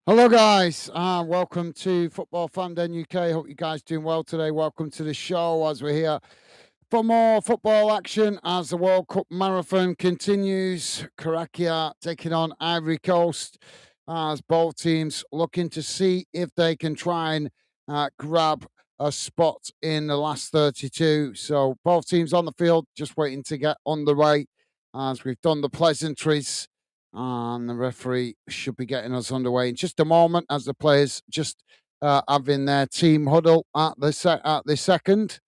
Hello, guys. Welcome to Football Fan Den UK. Hope you guys doing well today. Welcome to the show as we're here for more football action as the World Cup marathon continues. Curacao taking on Ivory Coast as both teams looking to see if they can try and grab a spot in the last 32. So both teams on the field just waiting to get on the way as we've done the pleasantries, and the referee should be getting us underway in just a moment as the players just having their team huddle at the second.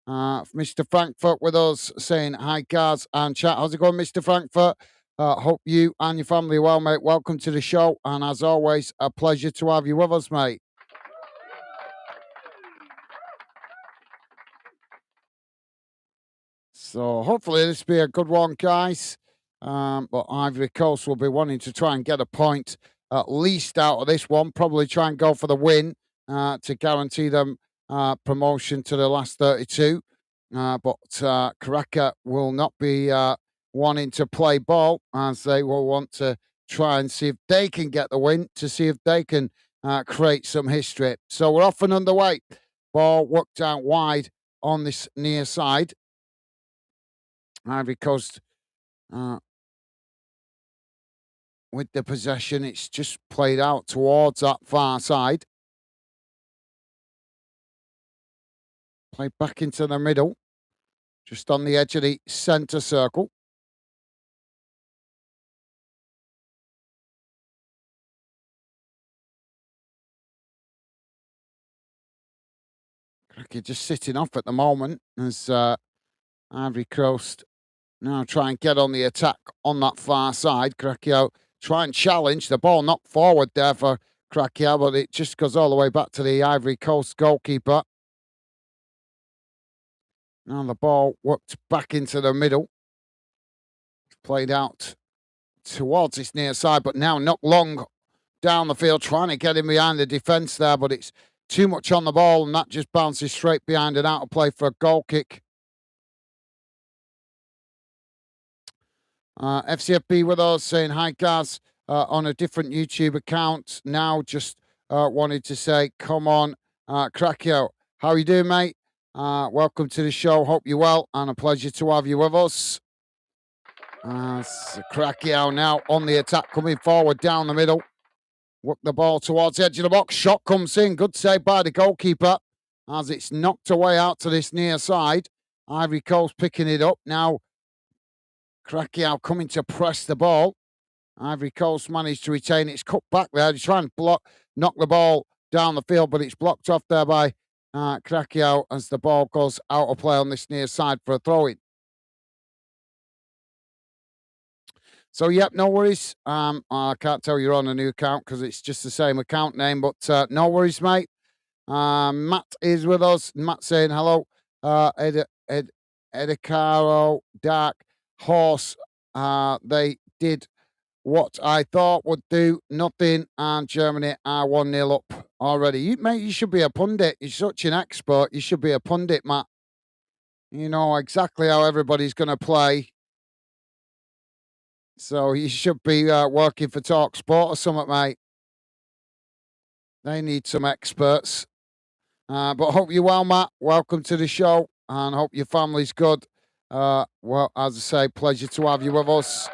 Mr. Frankfurt with us saying hi, guys, and chat. How's it going, Mr. Frankfurt? Hope you and your family are well, mate. Welcome to the show, and as always, a pleasure to have you with us, mate. So hopefully this will be a good one, guys. But Ivory Coast will be wanting to try and get a point at least out of this one. Probably try and go for the win to guarantee them promotion to the last 32. But Curacao will not be wanting to play ball as they will want to try and see if they can get the win to see if they can create some history. So we're off and underway. Ball worked out wide on this near side. Ivory Coast uh, with the possession. It's just played out towards that far side. Played back into the middle, just on the edge of the centre circle. Cracky just sitting off at the moment as Ivory Coast now try and get on the attack on that far side. Crackio try and challenge the ball, not forward there for Crackio, but it just goes all the way back to the Ivory Coast goalkeeper. Now the ball worked back into the middle. Played out towards this near side, but now not long down the field, trying to get in behind the defence there, but it's too much on the ball, and that just bounces straight behind and out of play for a goal kick. FCFB with us saying hi, Gaz, on a different YouTube account. Now just wanted to say, come on, Crackio. How are you doing, mate? Welcome to the show. Hope you're well, and a pleasure to have you with us. Crackio now on the attack, coming forward down the middle. Work the ball towards the edge of the box. Shot comes in. Good save by the goalkeeper as it's knocked away out to this near side. Ivory Coast picking it up. Now Crackiow coming to press the ball. Ivory Coast managed to retain it. It's cut back there. He's trying to knock the ball down the field, but it's blocked off there by Crackiow as the ball goes out of play on this near side for a throw-in. So, yep, no worries. I can't tell you're on a new account because it's just the same account name, but no worries, mate. Matt is with us. Matt saying hello. Edicaro, Dark Horse. They did what I thought would do nothing, and Germany are 1-0 up already. Mate, you should be a pundit. You're such an expert. You should be a pundit, Matt. You know exactly how everybody's going to play. So you should be working for Talk Sport or something, mate. They need some experts. But hope you're well, Matt. Welcome to the show, and hope your family's good. Well, as I say, pleasure to have you with us.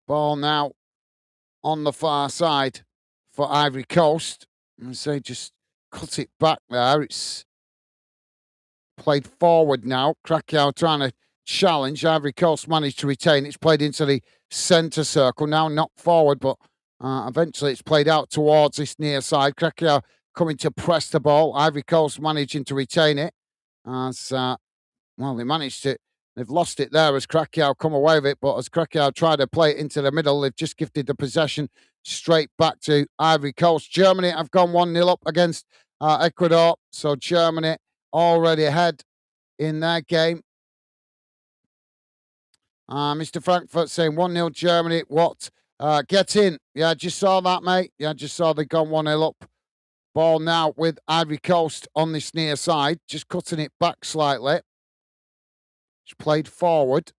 Ball now on the far side for Ivory Coast. I say just cut it back there. It's played forward now. Krakow trying to challenge. Ivory Coast managed to retain. It's played into the centre circle. Now not forward, but eventually it's played out towards this near side. Krakow coming to press the ball. Ivory Coast managing to retain it. As well, they managed to. They've lost it there as Krakow come away with it, but as Krakow tried to play it into the middle, they've just gifted the possession straight back to Ivory Coast. Germany have gone 1-0 up against Ecuador, so Germany already ahead in their game. Mr. Frankfurt saying 1-0 Germany. What? Get in. Yeah, I just saw that, mate. Yeah, I just saw they gone 1-0 up. Ball now with Ivory Coast on this near side, just cutting it back slightly. It's played forward.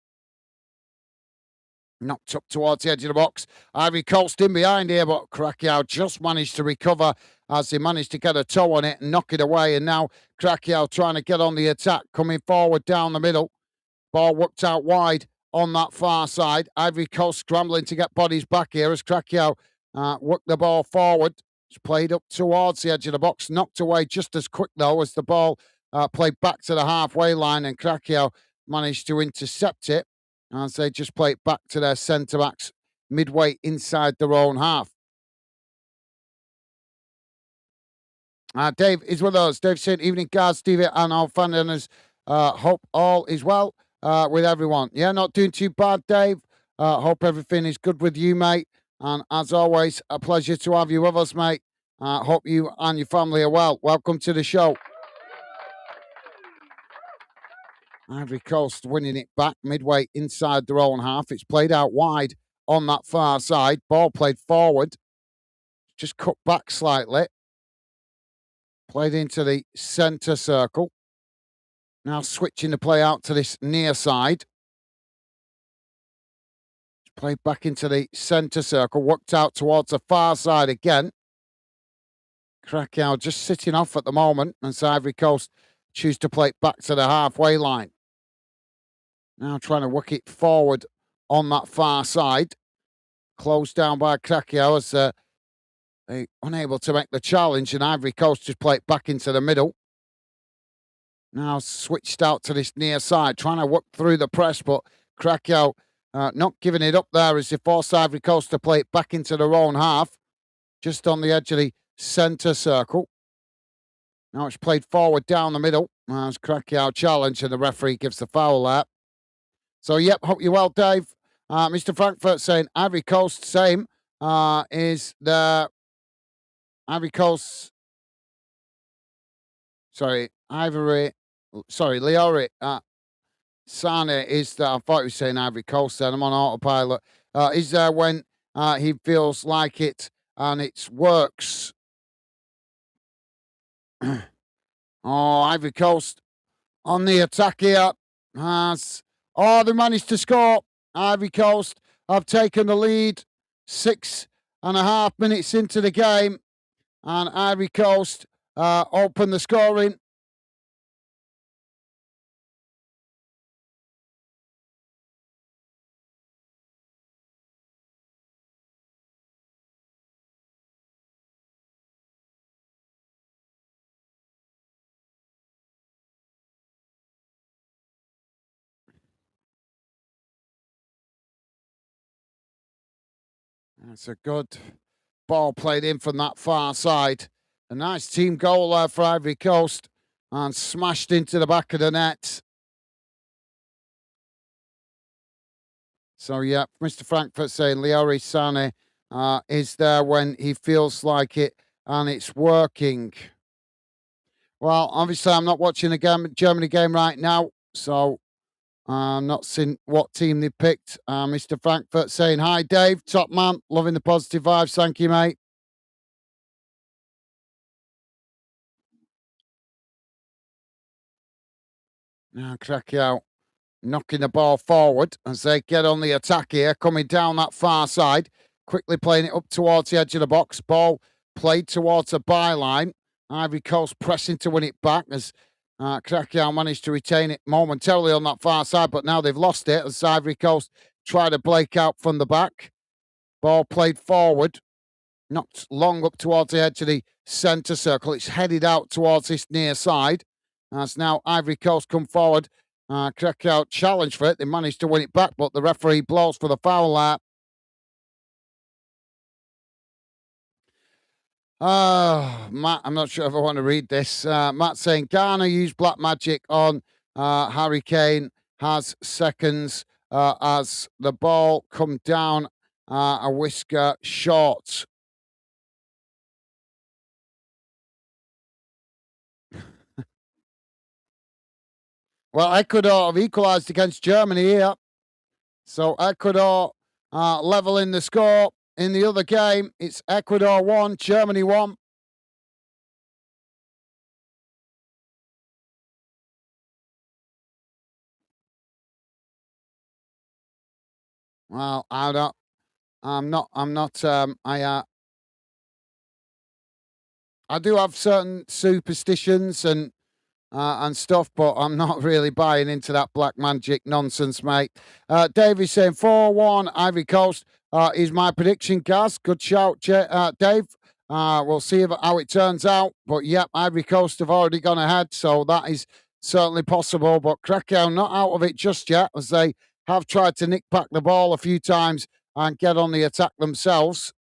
Knocked up towards the edge of the box. Ivory Coast in behind here, but Curacao just managed to recover as they managed to get a toe on it and knock it away. And now Curacao trying to get on the attack, coming forward down the middle. Ball worked out wide on that far side. Ivory Coast scrambling to get bodies back here as Curacao worked the ball forward. It's played up towards the edge of the box, knocked away just as quick though as the ball played back to the halfway line, and Curacao managed to intercept it as they just play it back to their centre backs midway inside their own half. Dave is with us. Dave saying, evening, guys, Stevie, and our fan owners. Hope all is well with everyone. Yeah, not doing too bad, Dave. Hope everything is good with you, mate. And as always, a pleasure to have you with us, mate. Hope you and your family are well. Welcome to the show. Ivory Coast winning it back midway inside their own half. It's played out wide on that far side. Ball played forward. Just cut back slightly. Played into the centre circle. Now switching the play out to this near side. Played back into the centre circle. Worked out towards the far side again. Curacao just sitting off at the moment. And so Ivory Coast choose to play it back to the halfway line. Now trying to work it forward on that far side. Closed down by Curacao as they unable to make the challenge. And Ivory Coast just play it back into the middle. Now switched out to this near side, trying to work through the press, but Curacao not giving it up there as they force Ivory Coast to play it back into their own half, just on the edge of the centre circle. Now it's played forward down the middle as Curacao challenge, and the referee gives the foul there. So, yep, hope you're well, Dave. Mr. Frankfurt saying Ivory Coast, same, is the Ivory Coast, Leori. Sane is I thought he was saying Ivory Coast then. I'm on autopilot. Is there when he feels like it and it works? Oh, Ivory Coast on the attack here. They managed to score. Ivory Coast have taken the lead 6.5 minutes into the game. And Ivory Coast open the scoring. That's a good ball played in from that far side. A nice team goal there for Ivory Coast and smashed into the back of the net. So, yeah, Mr. Frankfurt saying Leori Sane is there when he feels like it and it's working. Well, obviously, I'm not watching the Germany game right now, so I'm not seeing what team they picked. Mr. Frankfurt saying, hi, Dave, top man, loving the positive vibes. Thank you, mate. Now, Curacao knocking the ball forward as they get on the attack here, coming down that far side, quickly playing it up towards the edge of the box. Ball played towards the byline. Ivory Coast pressing to win it back as Curacao managed to retain it momentarily on that far side, but now they've lost it as Ivory Coast try to break out from the back. Ball played forward, knocked long up towards the edge of the centre circle. It's headed out towards this near side. As now Ivory Coast come forward. Curacao challenge for it. They managed to win it back, but the referee blows for the foul there. Matt, I'm not sure if I want to read this. Matt saying Ghana used black magic on Harry Kane, has seconds as the ball come down a whisker short. Well, Ecuador have equalised against Germany here. So Ecuador leveling the score in the other game. It's Ecuador 1, Germany 1. Well, I don't. I'm not. I'm not. I do have certain superstitions and stuff, but I'm not really buying into that black magic nonsense, mate. Dave is saying 4-1 Ivory Coast is my prediction, Gaz. Good shout, Dave. We'll see how it turns out. But yep, Ivory Coast have already gone ahead, so that is certainly possible. But Curacao not out of it just yet, as they have tried to nick back the ball a few times and get on the attack themselves.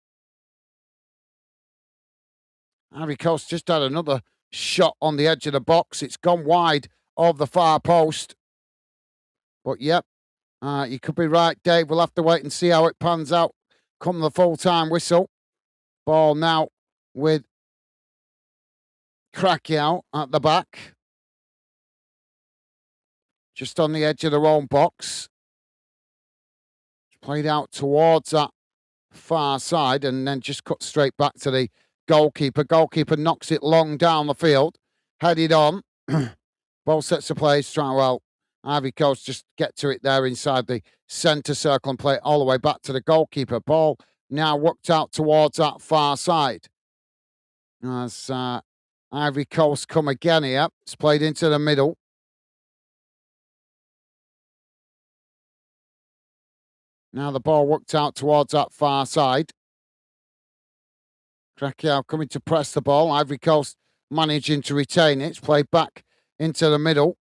Ivory Coast just had another shot on the edge of the box. It's gone wide of the far post. But yep, you could be right, Dave. We'll have to wait and see how it pans out come the full-time whistle. Ball now with Curacao at the back. Just on the edge of their own box. It's played out towards that far side and then just cut straight back to the goalkeeper. Goalkeeper knocks it long down the field. Headed on. Both sets of plays. Ivory Coast just get to it there inside the centre circle and play it all the way back to the goalkeeper. Ball now worked out towards that far side. As Ivory Coast come again here. It's played into the middle. Now the ball worked out towards that far side. Curacao coming to press the ball. Ivory Coast managing to retain it. It's played back into the middle.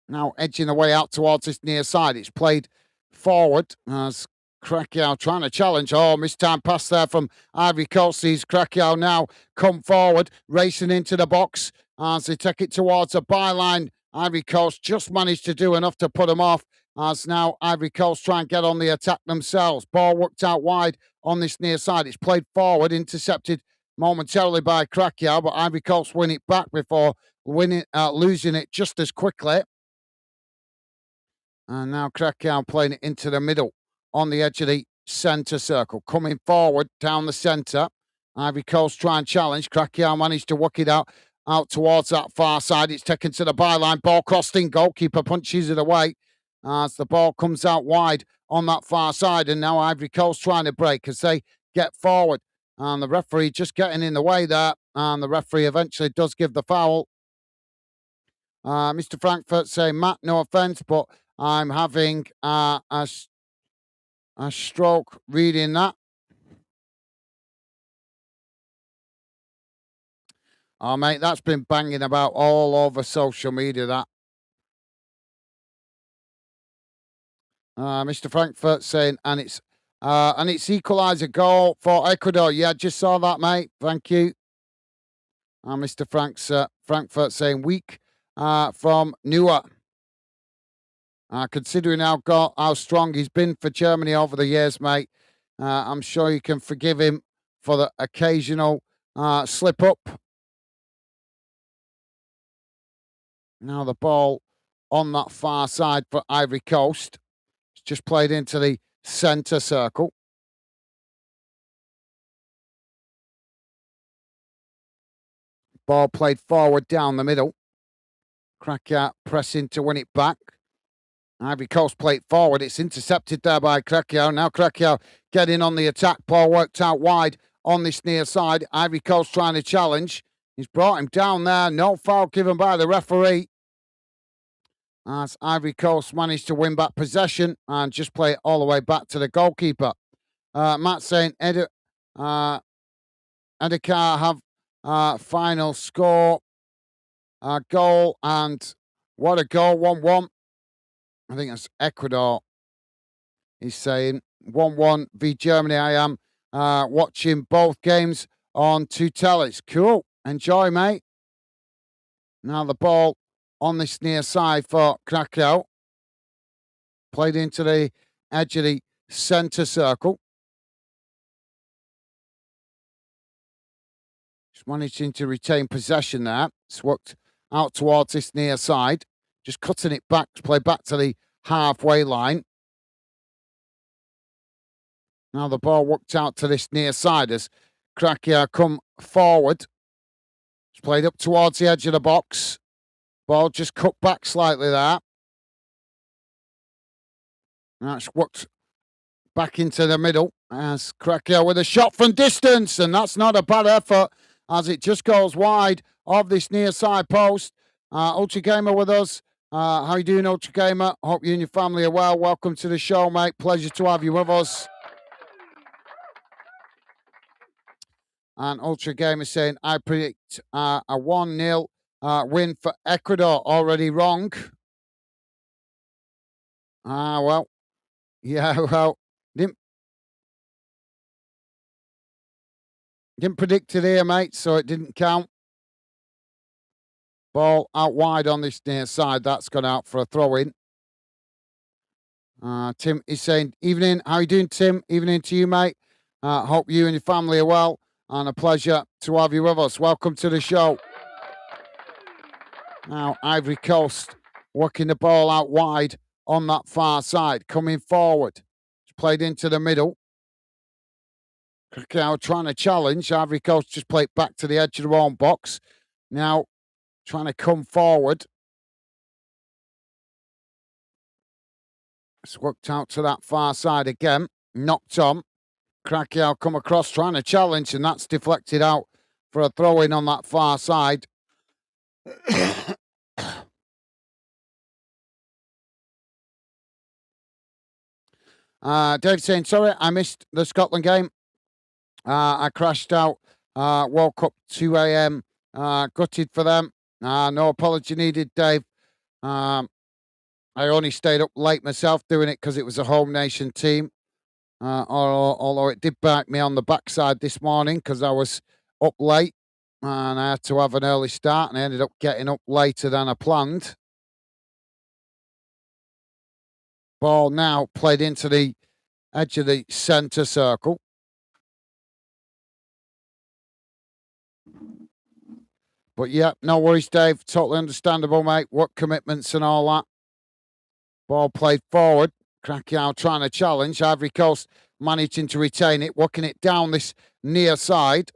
Now edging the way out towards this near side. It's played forward as Curacao trying to challenge. Oh, missed time pass there from Ivory Coast. Sees Curacao now come forward, racing into the box as they take it towards the byline. Ivory Coast just managed to do enough to put them off as now Ivory Coast try and get on the attack themselves. Ball worked out wide on this near side. It's played forward, intercepted momentarily by Curacao, but Ivory Coast win it back before losing it just as quickly. And now Curacao playing it into the middle on the edge of the centre circle. Coming forward down the centre. Ivory Coast try and challenge. Curacao managed to work it out towards that far side. It's taken to the byline. Ball crossed in. Goalkeeper punches it away as the ball comes out wide on that far side. And now Ivory Coast trying to break as they get forward. And the referee just getting in the way there. And the referee eventually does give the foul. Mr. Frankfurt saying, Matt, no offence, but I'm having a stroke reading that. Oh, mate, that's been banging about all over social media, that. Mr. Frankfurt saying, and it's equaliser goal for Ecuador. Yeah, just saw that, mate. Thank you. Mr. Frankfurt saying, weak from Newer. Considering how strong he's been for Germany over the years, mate, I'm sure you can forgive him for the occasional slip up. Now the ball on that far side for Ivory Coast. It's just played into the centre circle. Ball played forward down the middle. Curacao pressing to win it back. Ivory Coast played forward. It's intercepted there by Curacao. Now Curacao getting on the attack. Ball worked out wide on this near side. Ivory Coast trying to challenge. He's brought him down there. No foul given by the referee. As Ivory Coast managed to win back possession and just play it all the way back to the goalkeeper. Matt saying Edekar have final score goal, and what a goal, 1-1. I think that's Ecuador. He's saying 1-1 v Germany. I am watching both games on two tellers. Cool. Enjoy, mate. Now the ball on this near side for Curacao. Played into the edge of the centre circle. Just managing to retain possession there. It's worked out towards this near side. Just cutting it back to play back to the halfway line. Now the ball worked out to this near side as Curacao come forward. It's played up towards the edge of the box. Ball just cut back slightly there. Now it's worked Back into the middle as Curacao with a shot from distance, and that's not a bad effort as it just goes wide of this near side post. Ultra Gamer with us. How you doing, Ultra Gamer? Hope you and your family are well. Welcome to the show, mate. Pleasure to have you with us. And Ultra Gamer saying, I predict a 1-0 win for Ecuador. Already wrong. Well, yeah, well, didn't predict it here, mate, so it didn't count. Ball out wide on this near side. That's gone out for a throw-in. Tim is saying, evening. How you doing, Tim? Evening to you, mate. Hope you and your family are well, and a pleasure to have you with us. Welcome to the show. Now, Ivory Coast working the ball out wide on that far side, coming forward. It's played into the middle. Curacao trying to challenge. Ivory Coast just played back to the edge of their own box. Now, trying to come forward. It's worked out to that far side again. Knocked on. Curacao come across trying to challenge, and that's deflected out for a throw-in on that far side. Dave saying, sorry, I missed the Scotland game. I crashed out. Woke up 2 a.m. Gutted for them. No apology needed, Dave. I only stayed up late myself doing it because it was a home nation team. Although it did bite me on the backside this morning because I was up late and I had to have an early start and I ended up getting up later than I planned. Ball now played into the edge of the centre circle. But yeah, no worries, Dave. Totally understandable, mate. Work commitments and all that. Ball played forward. Curacao trying to challenge. Ivory Coast managing to retain it, working it down this near side.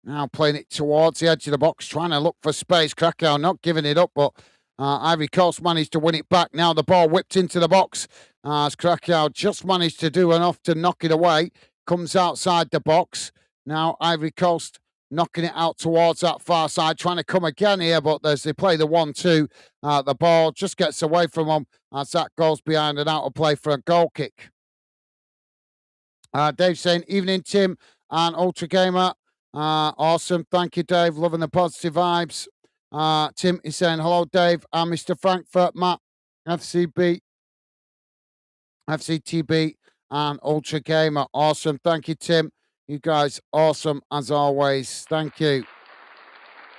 Now playing it towards the edge of the box, trying to look for space. Curacao not giving it up, but Ivory Coast managed to win it back. Now the ball whipped into the box as Curacao just managed to do enough to knock it away. Comes outside the box. Now Ivory Coast knocking it out towards that far side, trying to come again here, but as they play the 1-2, the ball just gets away from them as that goes behind and out of play for a goal kick. Dave saying, evening, Tim and Ultra Gamer. Awesome. Thank you, Dave. Loving the positive vibes. Tim is saying, hello, Dave. I'm Mr. Frankfurt, Matt, FCB, FCTB, and Ultra Gamer. Awesome. Thank you, Tim. You guys, awesome as always. Thank you.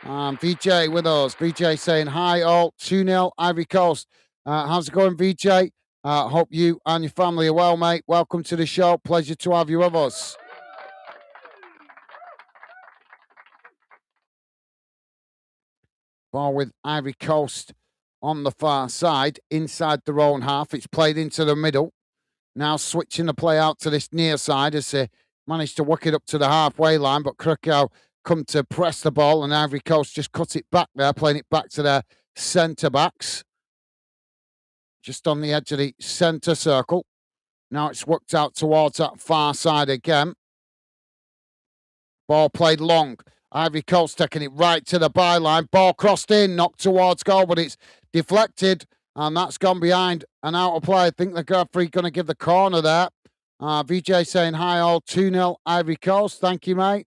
VJ with us. VJ saying, hi, all. 2-0, Ivory Coast. How's it going, VJ? Hope you and your family are well, mate. Welcome to the show. Pleasure to have you with us. Ball with Ivory Coast on the far side, inside their own half. It's played into the middle. Now switching the play out to this near side as they managed to work it up to the halfway line, but Curacao come to press the ball and Ivory Coast just cut it back there, playing it back to their centre-backs. Just on the edge of the centre circle. Now it's worked out towards that far side again. Ball played long. Ivory Coast taking it right to the byline. Ball crossed in, knocked towards goal, but it's deflected, and that's gone behind and out of play. I think the referee going to give the corner there. VJ saying, hi all, 2-0 Ivory Coast. Thank you, mate.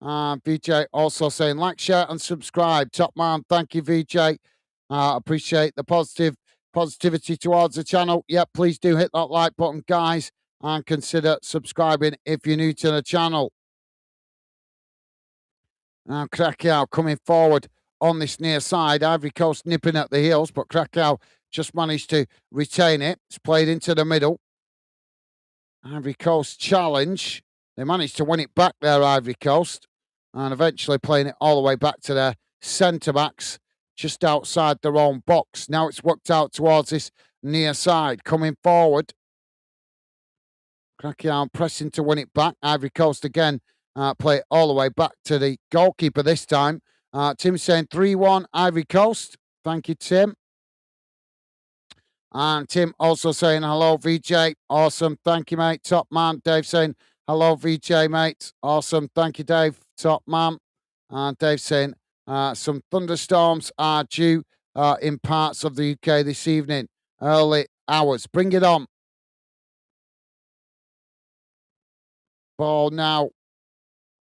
VJ also saying, like, share, and subscribe. Top man, thank you, VJ. Appreciate the positivity towards the channel. Yeah, please do hit that like button, guys, and consider subscribing if you're new to the channel. Now Curacao coming forward on this near side. Ivory Coast nipping at the heels, but Curacao just managed to retain it. It's played into the middle. Ivory Coast challenge. They managed to win it back there, Ivory Coast, and eventually playing it all the way back to their centre-backs just outside their own box. Now it's worked out towards this near side. Coming forward. Curacao pressing to win it back. Ivory Coast again play it all the way back to the goalkeeper this time. Tim saying 3-1 Ivory Coast. Thank you, Tim. And Tim also saying hello, VJ. Awesome. Thank you, mate. Top man. Dave saying hello, VJ, mate. Awesome. Thank you, Dave. Top man. And Dave saying some thunderstorms are due in parts of the UK this evening, early hours. Bring it on. Ball now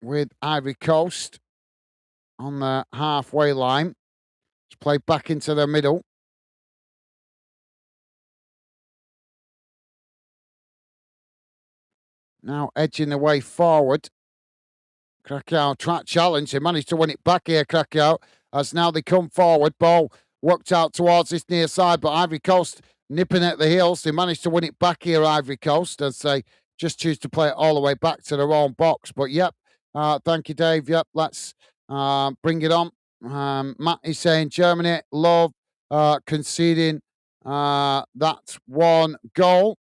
with Ivory Coast on the halfway line. It's played back into the middle. Now edging the way forward. Curacao track challenge. They managed to win it back here, Curacao, as now they come forward. Ball worked out towards this near side, but Ivory Coast nipping at the heels. They managed to win it back here, Ivory Coast, as they just choose to play it all the way back to their own box. But yep, thank you, Dave. Yep, let's bring it on. Matt is saying Germany love conceding that one goal.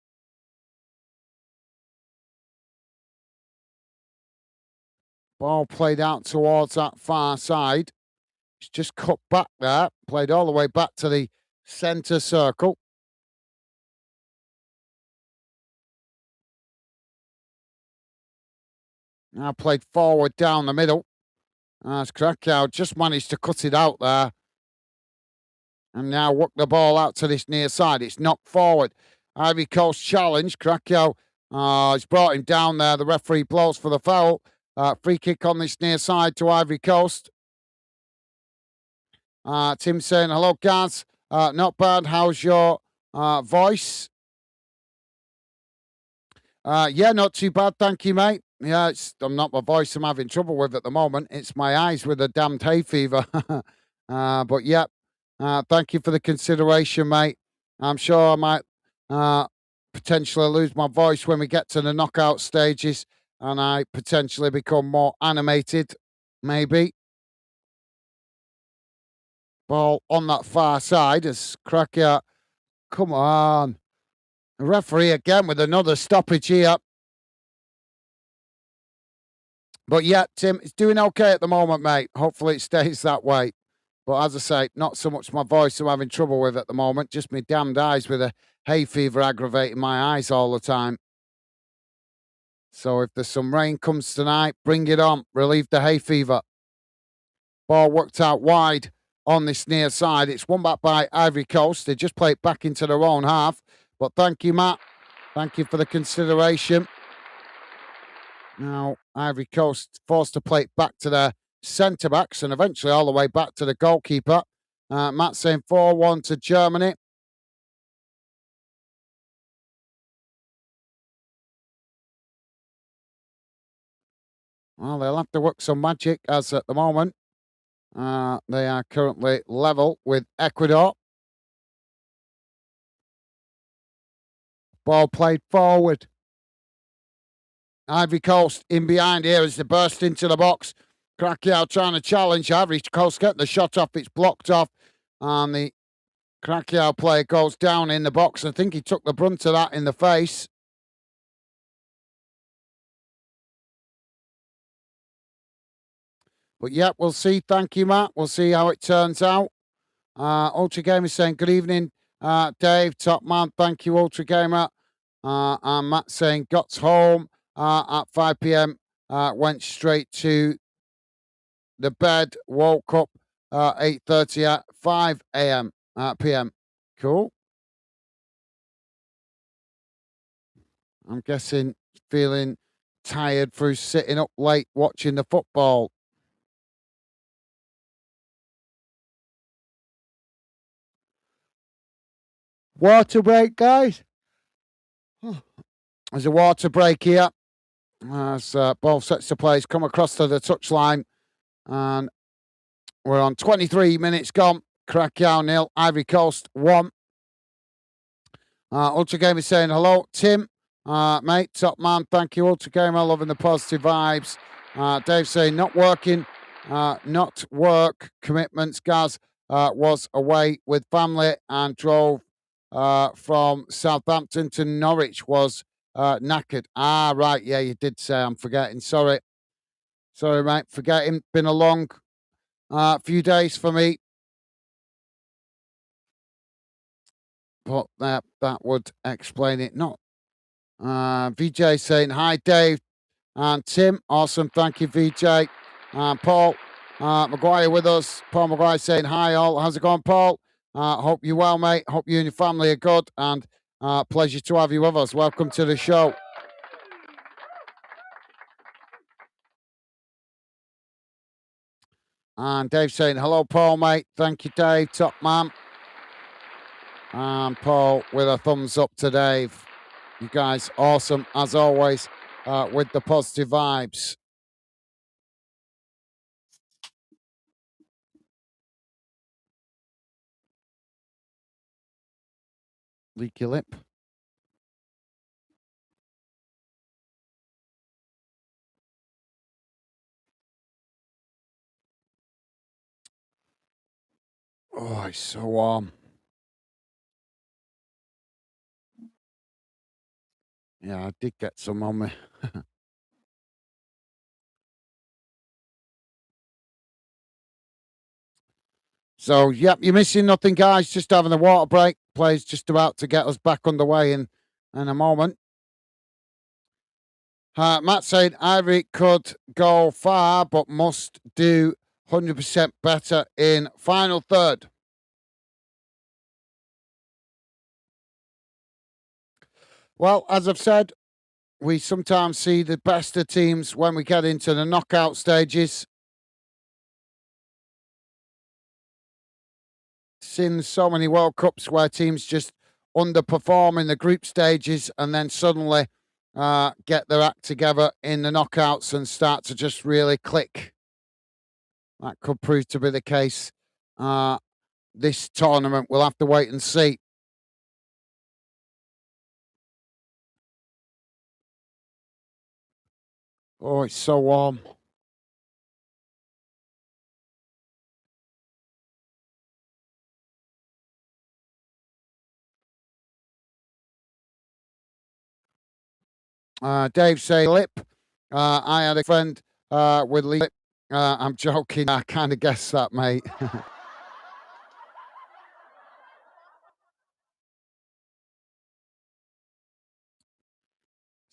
Ball played out towards that far side. It's just cut back there, played all the way back to the centre circle. Now played forward down the middle. As Krakow just managed to cut it out there. And now work the ball out to this near side. It's knocked forward. Ivory Coast challenge. Krakow has brought him down there. The referee blows for the foul. Free kick on this near side to Ivory Coast. Tim saying, hello, Gaz. Not bad. How's your voice? Yeah, not too bad. Thank you, mate. Yeah, I'm not my voice I'm having trouble with at the moment. It's my eyes with a damned hay fever. But yeah, thank you for the consideration, mate. I'm sure I might potentially lose my voice when we get to the knockout stages and I potentially become more animated, maybe. Ball on that far side as Cracker. Come on. The referee again with another stoppage here. But yeah, Tim, it's doing okay at the moment, mate. Hopefully it stays that way. But as I say, not so much my voice I'm having trouble with at the moment, just my damned eyes with a hay fever aggravating my eyes all the time. So if there's some rain comes tonight, bring it on. Relieve the hay fever. Ball worked out wide on this near side. It's won back by Ivory Coast. They just play it back into their own half. But thank you, Matt. Thank you for the consideration. Now, Ivory Coast forced to play it back to their centre backs and eventually all the way back to the goalkeeper. Matt saying 4-1 to Germany. Well, they'll have to work some magic as at the moment. They are currently level with Ecuador. Ball played forward. Ivory Coast in behind here as they burst into the box. Krakow trying to challenge. Ivory Coast getting the shot off. It's blocked off. And the Krakow player goes down in the box. I think he took the brunt of that in the face. But yeah, we'll see. Thank you, Matt. We'll see how it turns out. Ultra Gamer saying, good evening, Dave, top man. Thank you, Ultra Gamer. And Matt saying, got home at 5 p.m. Went straight to the bed, woke up 8:30 at 5 a.m. p.m. Cool. I'm guessing feeling tired through sitting up late watching the football. Water break, guys. There's a water break here. As both sets of players come across to the touchline. And we're on 23 minutes gone. Krakow 0, Ivory Coast 1. Ultra Gamer saying hello, Tim. Mate, top man. Thank you, Ultra Gamer. Loving the positive vibes. Dave saying not working, not work commitments. Gaz was away with family and drove from Southampton to Norwich. Was knackered. Right. Yeah, you did say. I'm forgetting. Sorry, mate. Forgetting. Been a long few days for me. but that would explain it. Not VJ saying hi, Dave and Tim. Awesome, thank you, VJ. Paul Maguire with us. Paul Maguire saying hi, all. How's it going, Paul? Hope you're well, mate. Hope you and your family are good, and pleasure to have you with us. Welcome to the show. And Dave saying, hello, Paul, mate. Thank you, Dave. Top man. And Paul with a thumbs up to Dave. You guys, awesome, as always, with the positive vibes. Leaky lip. Oh, it's so warm. Yeah, I did get some on me. So, yep, you're missing nothing, guys. Just having a water break. Play's just about to get us back underway in a moment. Matt saying Ivory could go far, but must do 100% better in final third. Well, as I've said, we sometimes see the best of teams when we get into the knockout stages. Seen so many World Cups where teams just underperform in the group stages and then suddenly get their act together in the knockouts and start to just really click. That could prove to be the case this tournament. We'll have to wait and see. Oh, it's so warm. Dave say lip. I had a friend with lip. I'm joking. I kind of guessed that, mate.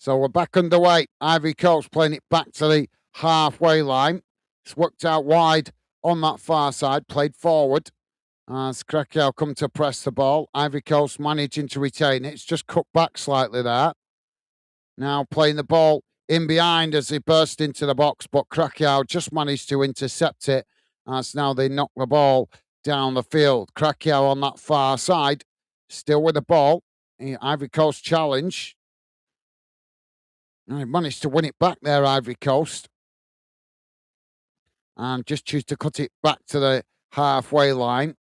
So we're back underway. Ivory Coast playing it back to the halfway line. It's worked out wide on that far side, played forward. As Curacao come to press the ball. Ivory Coast managing to retain it. It's just cut back slightly there. Now playing the ball in behind as they burst into the box, but Curacao just managed to intercept it as now they knock the ball down the field. Curacao on that far side, still with the ball. Ivory Coast challenge. And he managed to win it back there, Ivory Coast. And just choose to cut it back to the halfway line.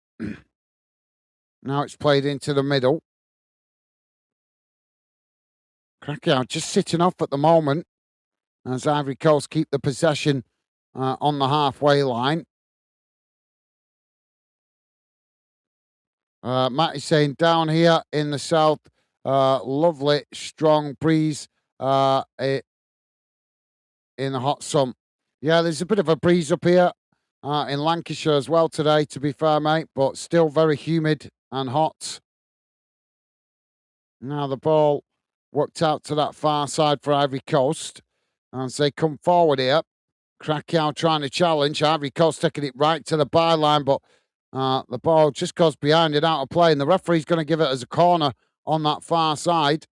Now it's played into the middle. Curacao just sitting off at the moment as Ivory Coast keep the possession on the halfway line. Matt is saying down here in the south, lovely strong breeze in the hot sun. Yeah, there's a bit of a breeze up here in Lancashire as well today, to be fair, mate, but still very humid and hot. Now the ball worked out to that far side for Ivory Coast as they come forward here. Curacao trying to challenge. Ivory Coast taking it right to the byline, but the ball just goes behind it out of play, and the referee's going to give it as a corner on that far side.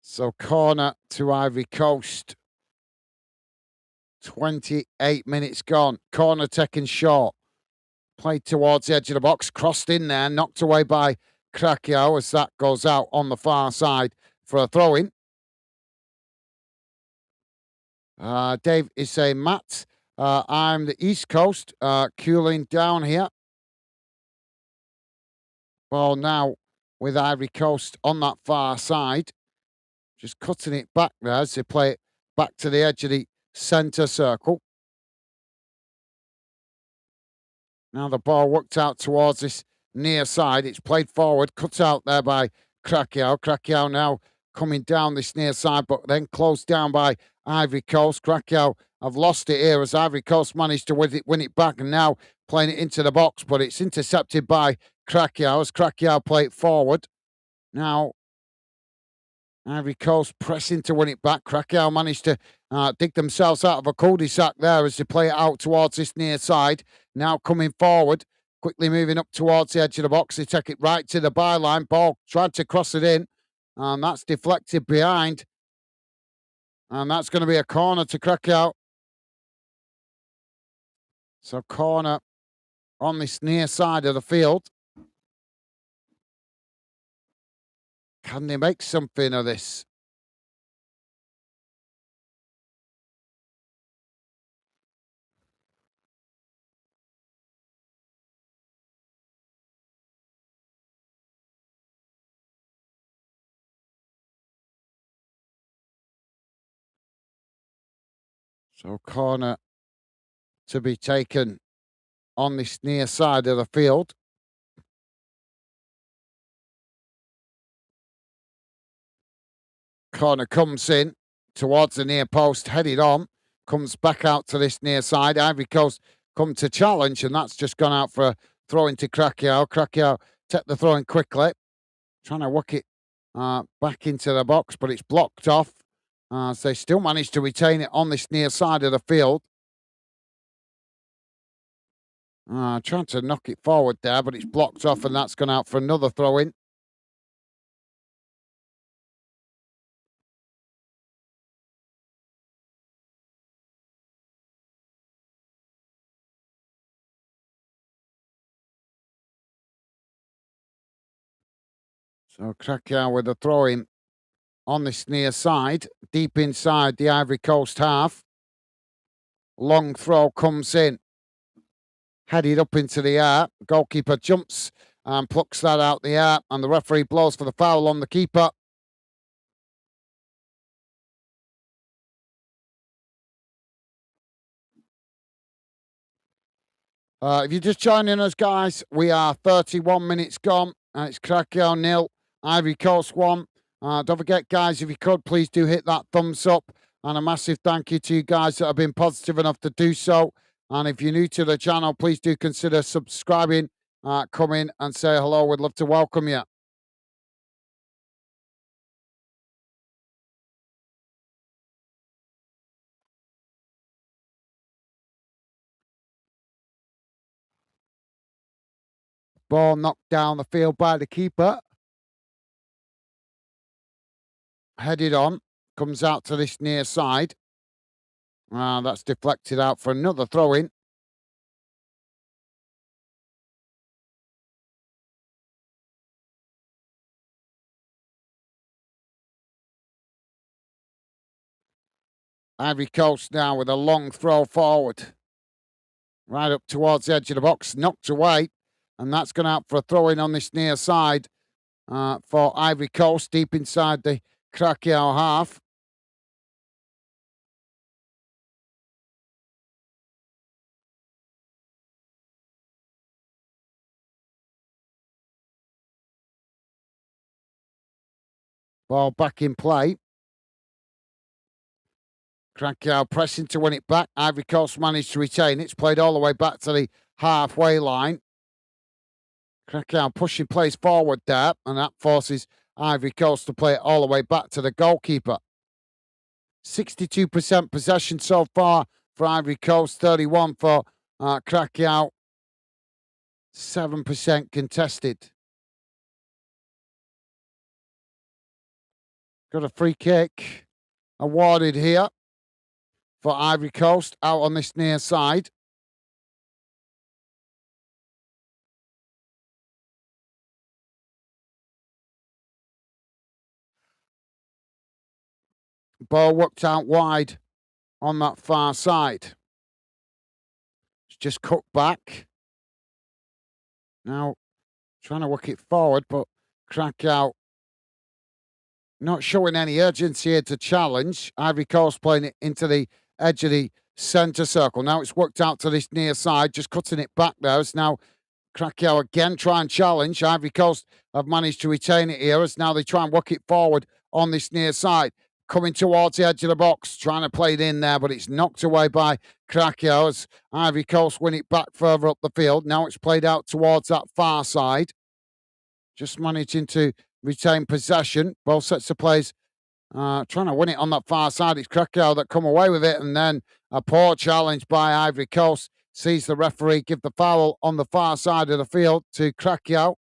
So corner to Ivory Coast. 28 minutes gone. Corner taken short. Played towards the edge of the box. Crossed in there. Knocked away by Curacao as that goes out on the far side for a throw-in. Dave is saying, Matt, I'm the East Coast, cooling down here. Ball now with Ivory Coast on that far side. Just cutting it back there as they play it back to the edge of the centre circle. Now the ball worked out towards this near side. It's played forward, cut out there by Curacao. Curacao now coming down this near side, but then closed down by Ivory Coast. Curacao have lost it here as Ivory Coast managed to win it back and now playing it into the box, but it's intercepted by Curacao as Curacao play it forward. Now, Ivory Coast pressing to win it back. Curacao managed to dig themselves out of a cul-de-sac there as they play it out towards this near side. Now coming forward, quickly moving up towards the edge of the box. They take it right to the byline. Ball tried to cross it in, and that's deflected behind. And that's going to be a corner to Curacao. So corner on this near side of the field. Can they make something of this? So corner to be taken on this near side of the field. Corner comes in towards the near post, headed on, comes back out to this near side. Ivory Coast come to challenge, and that's just gone out for a throw into Curacao. Curacao take the throw in quickly, trying to work it back into the box, but it's blocked off. So they still manage to retain it on this near side of the field. Trying to knock it forward there, but it's blocked off, and that's gone out for another throw in. So Curacao with a throw in on this near side, deep inside the Ivory Coast half. Long throw comes in, headed up into the air. Goalkeeper jumps and plucks that out the air, and the referee blows for the foul on the keeper. If you're just joining us, guys, we are 31 minutes gone, and it's Curacao 0, Ivory Coast 1. Don't forget, guys, if you could, please do hit that thumbs up, and a massive thank you to you guys that have been positive enough to do so. And if you're new to the channel, please do consider subscribing. Come in and say hello. We'd love to welcome you. Ball knocked down the field by the keeper. Headed on. Comes out to this near side. That's deflected out for another throw-in. Ivory Coast now with a long throw forward. Right up towards the edge of the box. Knocked away. And that's gone out for a throw-in on this near side for Ivory Coast, deep inside the Curacao half. Ball back in play. Curacao pressing to win it back. Ivory Coast managed to retain it. It's played all the way back to the halfway line. Curacao pushing plays forward there, and that forces Ivory Coast to play it all the way back to the goalkeeper. 62% possession so far for Ivory Coast, 31 for Curacao, 7% contested. Got a free kick awarded here for Ivory Coast out on this near side. Ball worked out wide on that far side. It's just cut back. Now trying to work it forward, but Curacao not showing any urgency here to challenge. Ivory Coast playing it into the edge of the centre circle. Now it's worked out to this near side, just cutting it back there. It's now Curacao again try and challenge. Ivory Coast have managed to retain it here as now they try and work it forward on this near side. coming towards the edge of the box, trying to play it in there, but it's knocked away by Curacao as Ivory Coast win it back further up the field. Now it's played out towards that far side, just managing to retain possession. Both sets of players trying to win it on that far side. It's Curacao that come away with it, and then a poor challenge by Ivory Coast sees the referee give the foul on the far side of the field to Curacao.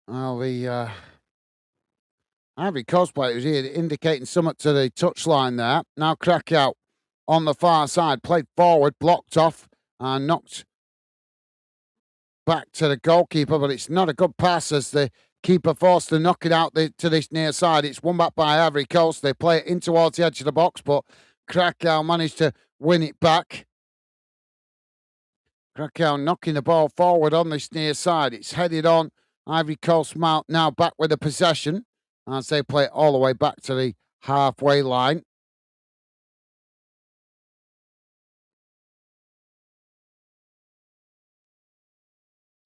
Well, the Ivory Coast player was here indicating something to the touchline there. Now Curacao on the far side, played forward, blocked off, and knocked back to the goalkeeper, but it's not a good pass as the keeper forced to knock it out to this near side. It's won back by Ivory Coast. They play it in towards the edge of the box, but Curacao managed to win it back. Curacao knocking the ball forward on this near side. It's headed on. Ivory Coast now back with the possession as they play it all the way back to the halfway line.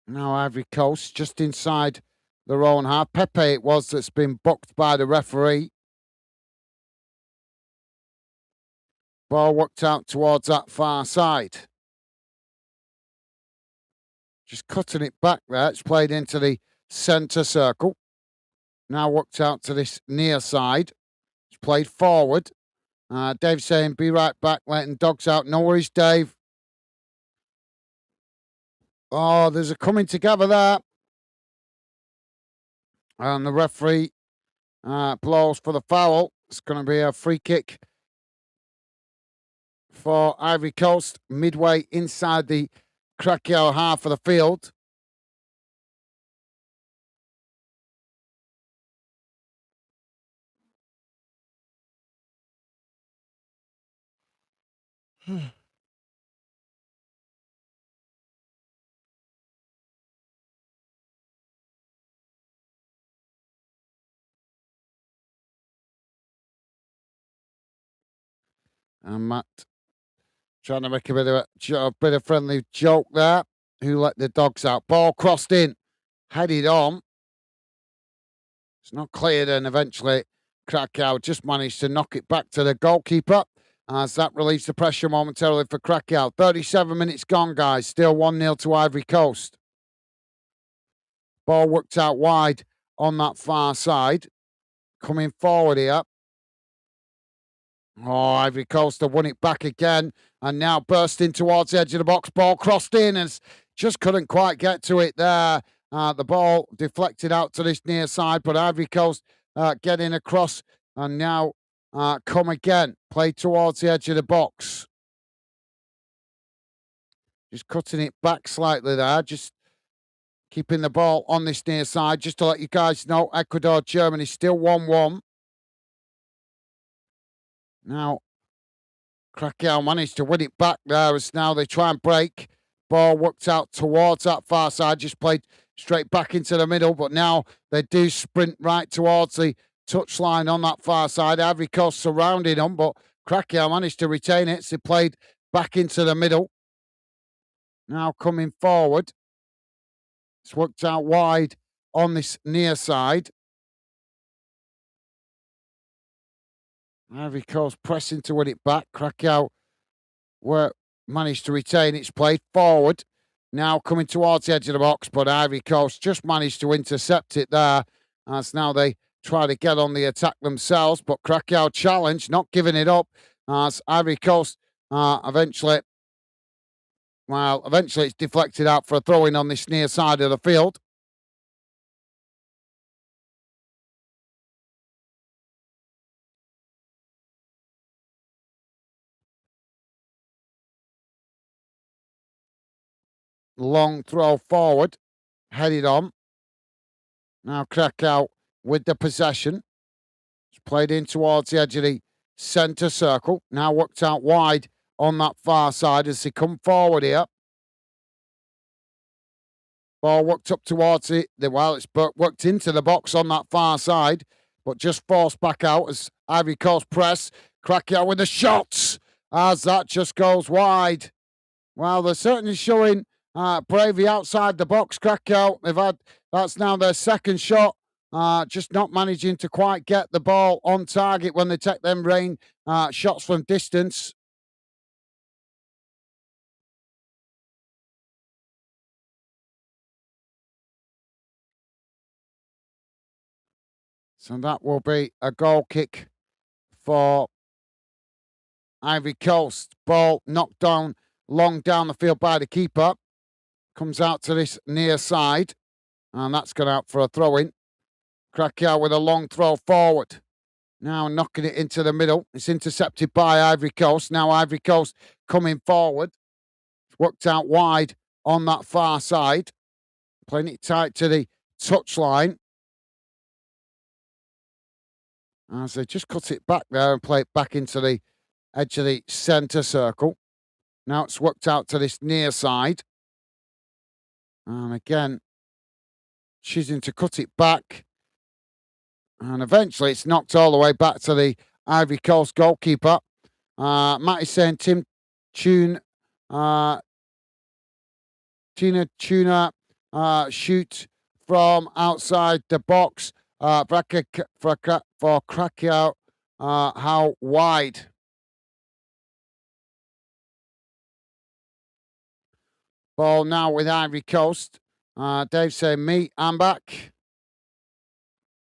Now Ivory Coast just inside their own half. Pepe it was that's been booked by the referee. Ball worked out towards that far side. Just cutting it back there. It's played into the centre circle. Now worked out to this near side. It's played forward. Dave saying, be right back, letting dogs out. No worries, Dave. Oh, there's a coming together there. And the referee blows for the foul. It's going to be a free kick for Ivory Coast, midway inside the Curacao half of the field. And Matt trying to make a bit of friendly joke there. Who let the dogs out? Ball crossed in, headed on. It's not cleared, and eventually Krakow just managed to knock it back to the goalkeeper as that relieves the pressure momentarily for Krakow. 37 minutes gone, guys. Still 1-0 to Ivory Coast. Ball worked out wide on that far side. Coming forward here. Oh, Ivory Coast have won it back again and now bursting towards the edge of the box. Ball crossed in and just couldn't quite get to it there. The ball deflected out to this near side, but Ivory Coast getting across and now come again. Play towards the edge of the box. Just cutting it back slightly there. Just keeping the ball on this near side. Just to let you guys know, Ecuador, Germany still 1-1. Now, Krakow managed to win it back there as now they try and break. Ball worked out towards that far side, just played straight back into the middle, but now they do sprint right towards the touchline on that far side. Ivory Coast surrounding them, but Krakow managed to retain it. So they played back into the middle. Now coming forward. It's worked out wide on this near side. Ivory Coast pressing to win it back. Krakow were managed to retain its play forward. Now coming towards the edge of the box, but Ivory Coast just managed to intercept it there. As now they try to get on the attack themselves, but Krakow challenge, not giving it up. As Ivory Coast eventually it's deflected out for a throw-in on this near side of the field. Long throw forward, headed on. Now Krakow with the possession. It's played in towards the edge of the centre circle. Now worked out wide on that far side as they come forward here. Ball worked up towards it's worked into the box on that far side, but just forced back out as Ivory Coast press. Curacao with the shots as that just goes wide. Well, they're certainly showing bravery outside the box. Curacao, that's now their second shot. Just not managing to quite get the ball on target when they take them rain shots from distance. So that will be a goal kick for Ivory Coast. Ball knocked down long down the field by the keeper. Comes out to this near side. And that's gone out for a throw in. Curacao with a long throw forward. Now knocking it into the middle. It's intercepted by Ivory Coast. Now Ivory Coast coming forward. It's worked out wide on that far side. Playing it tight to the touchline. As they just cut it back there and play it back into the edge of the centre circle. Now it's worked out to this near side. And again, choosing to cut it back. And eventually it's knocked all the way back to the Ivory Coast goalkeeper. Matt is saying Tim Tune, Tina Tuna shoot from outside the box. For Curacao, how wide? Ball now with Ivory Coast. Dave saying, me, I'm back.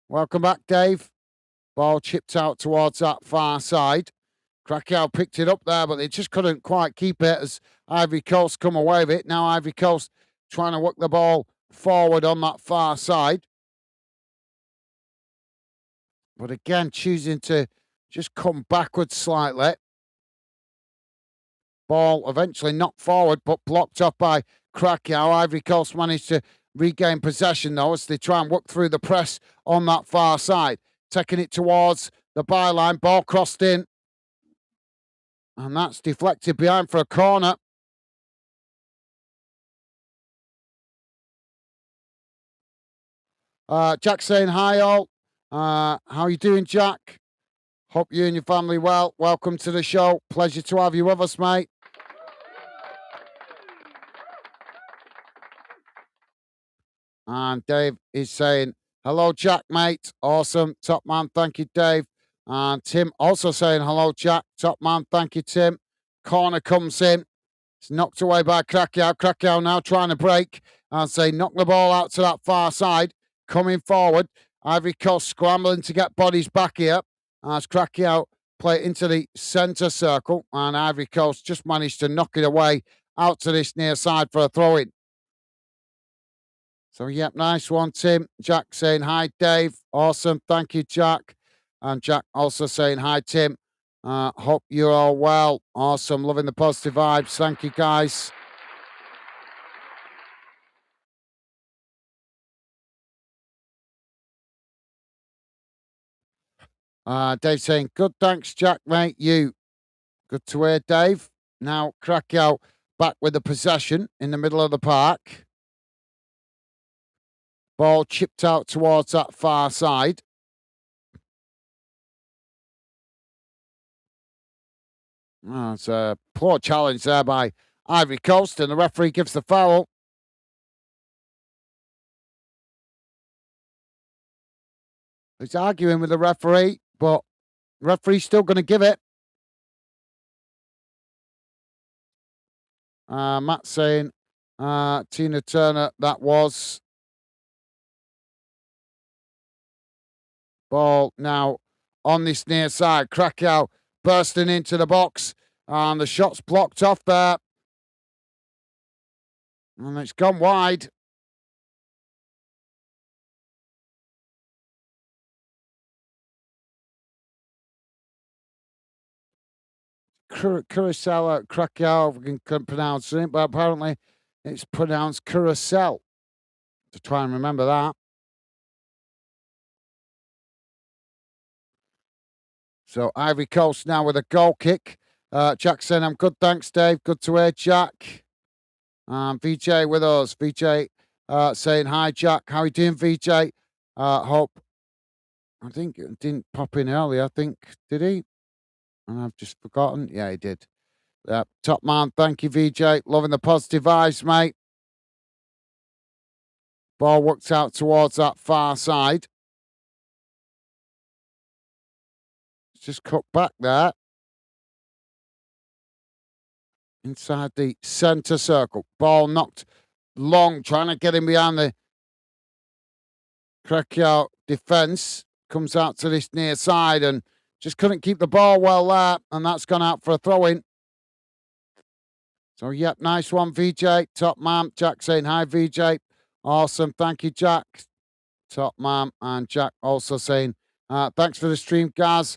Welcome back, Dave. Ball chipped out towards that far side. Curacao picked it up there, but they just couldn't quite keep it as Ivory Coast come away with it. Now Ivory Coast trying to work the ball forward on that far side. But again, choosing to just come backwards slightly. Ball eventually knocked forward, but blocked off by Curacao. Ivory Coast managed to regain possession, though, as they try and work through the press on that far side. Taking it towards the byline. Ball crossed in. And that's deflected behind for a corner. Jack saying, hi, all. How are you doing, Jack? Hope you and your family well. Welcome to the show. Pleasure to have you with us, mate. And Dave is saying, hello, Jack, mate. Awesome. Top man. Thank you, Dave. And Tim also saying, hello, Jack. Top man. Thank you, Tim. Corner comes in. It's knocked away by Curacao. Curacao now trying to break and say, knock the ball out to that far side. Coming forward. Ivory Coast scrambling to get bodies back here as Curacao play it into the centre circle. And Ivory Coast just managed to knock it away out to this near side for a throw-in. So, yep, nice one, Tim. Jack saying, hi, Dave. Awesome. Thank you, Jack. And Jack also saying, hi, Tim. Hope you're all well. Awesome. Loving the positive vibes. Thank you, guys. Dave saying, good, thanks, Jack, mate. You. Good to hear, Dave. Now, Curacao back with the possession in the middle of the park. Ball chipped out towards that far side. Oh, it's a poor challenge there by Ivory Coast, and the referee gives the foul. He's arguing with the referee, but the referee's still going to give it. Matt saying, Tina Turner, that was. Ball now on this near side. Curacao bursting into the box, and the shot's blocked off there. And it's gone wide. Curacao, Curacao, if we can pronounce it, but apparently it's pronounced Curacao. To try and remember that. So Ivory Coast now with a goal kick. Jack saying, I'm good, thanks, Dave. Good to hear, Jack. VJ with us. VJ saying, hi, Jack. How you doing, VJ? Hope. I think it didn't pop in earlier. I think, did he? And I've just forgotten. Yeah, he did. Top man. Thank you, VJ. Loving the positive vibes, mate. Ball worked out towards that far side. It's just cut back there. Inside the centre circle. Ball knocked long, trying to get him behind the Curacao defence. Comes out to this near side and just couldn't keep the ball well there. And that's gone out for a throw in. So, yep, nice one, VJ. Top man. Jack saying hi, VJ. Awesome. Thank you, Jack. Top man. And Jack also saying, thanks for the stream, guys.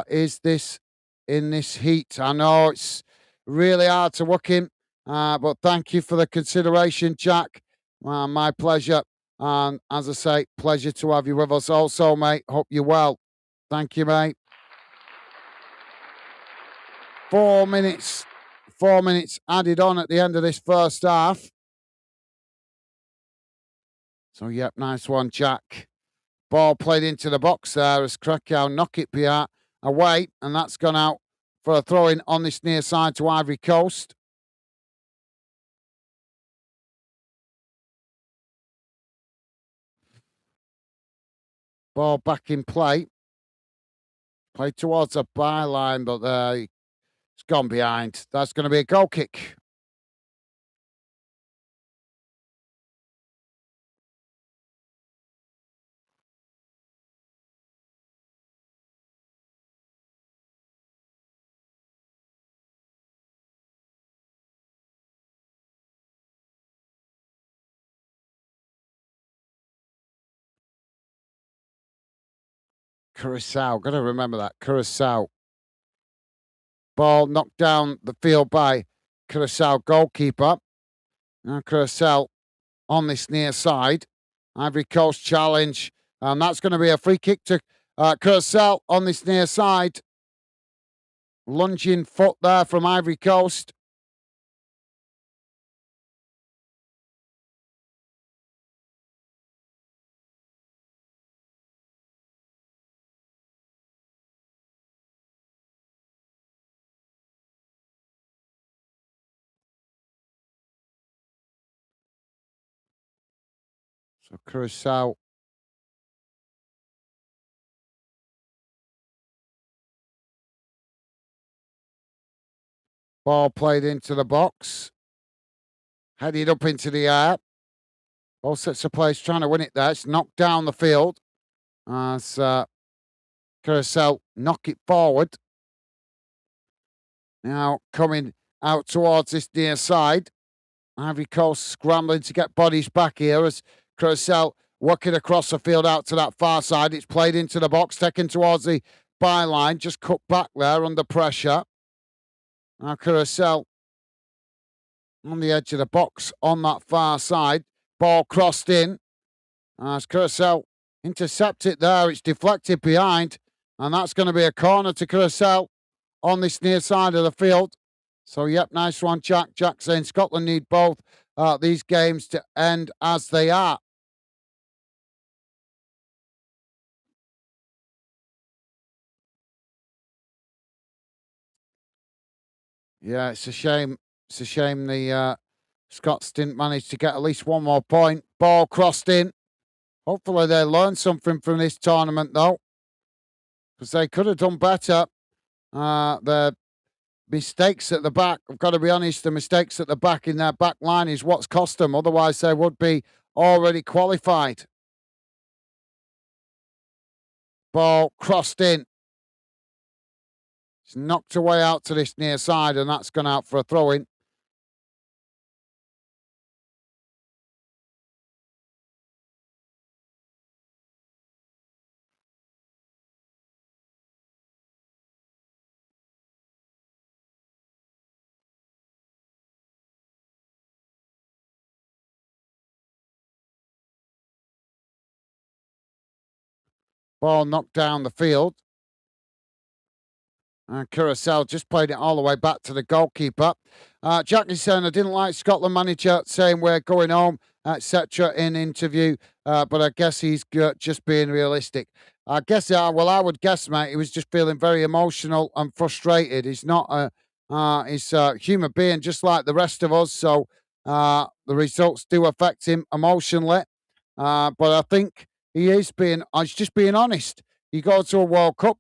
Is this in this heat? I know it's really hard to work in, but thank you for the consideration, Jack. My pleasure. And as I say, pleasure to have you with us also, mate. Hope you're well. Thank you, mate. 4 minutes. 4 minutes added on at the end of this first half. So, yep, nice one, Jack. Ball played into the box there as Curacao knock it away, and that's gone out for a throw in on this near side to Ivory Coast. Ball back in play. Played towards the byline, but it's gone behind. That's going to be a goal kick. Curacao, got to remember that. Curacao. Ball knocked down the field by Curacao goalkeeper. Now Curacao on this near side. Ivory Coast challenge. And that's going to be a free kick to Curacao on this near side. Lunging foot there from Ivory Coast. So Curacao. Ball played into the box. Headed up into the air. All sets of players trying to win it there. It's knocked down the field as Curacao knock it forward. Now coming out towards this near side. Ivory Coast scrambling to get bodies back here as Curacao working across the field out to that far side. It's played into the box, taken towards the byline, just cut back there under pressure. Now Curacao on the edge of the box on that far side. Ball crossed in. As Curacao intercept it there, it's deflected behind. And that's going to be a corner to Curacao on this near side of the field. So, yep, nice one, Jack. Jack saying Scotland need both these games to end as they are. Yeah, it's a shame. It's a shame the Scots didn't manage to get at least one more point. Ball crossed in. Hopefully they learn something from this tournament, though, because they could have done better. The mistakes at the back, I've got to be honest, the mistakes at the back in their back line is what's cost them. Otherwise, they would be already qualified. Ball crossed in. It's knocked away out to this near side, and that's gone out for a throw in. Ball knocked down the field. And Curacao just played it all the way back to the goalkeeper. Jack is saying, I didn't like Scotland manager saying we're going home, etc. in interview, but I guess he's just being realistic. I guess, well, I would guess, mate, he was just feeling very emotional and frustrated. He's not he's a human being just like the rest of us, so the results do affect him emotionally. But I think he's just being honest. You go to a World Cup,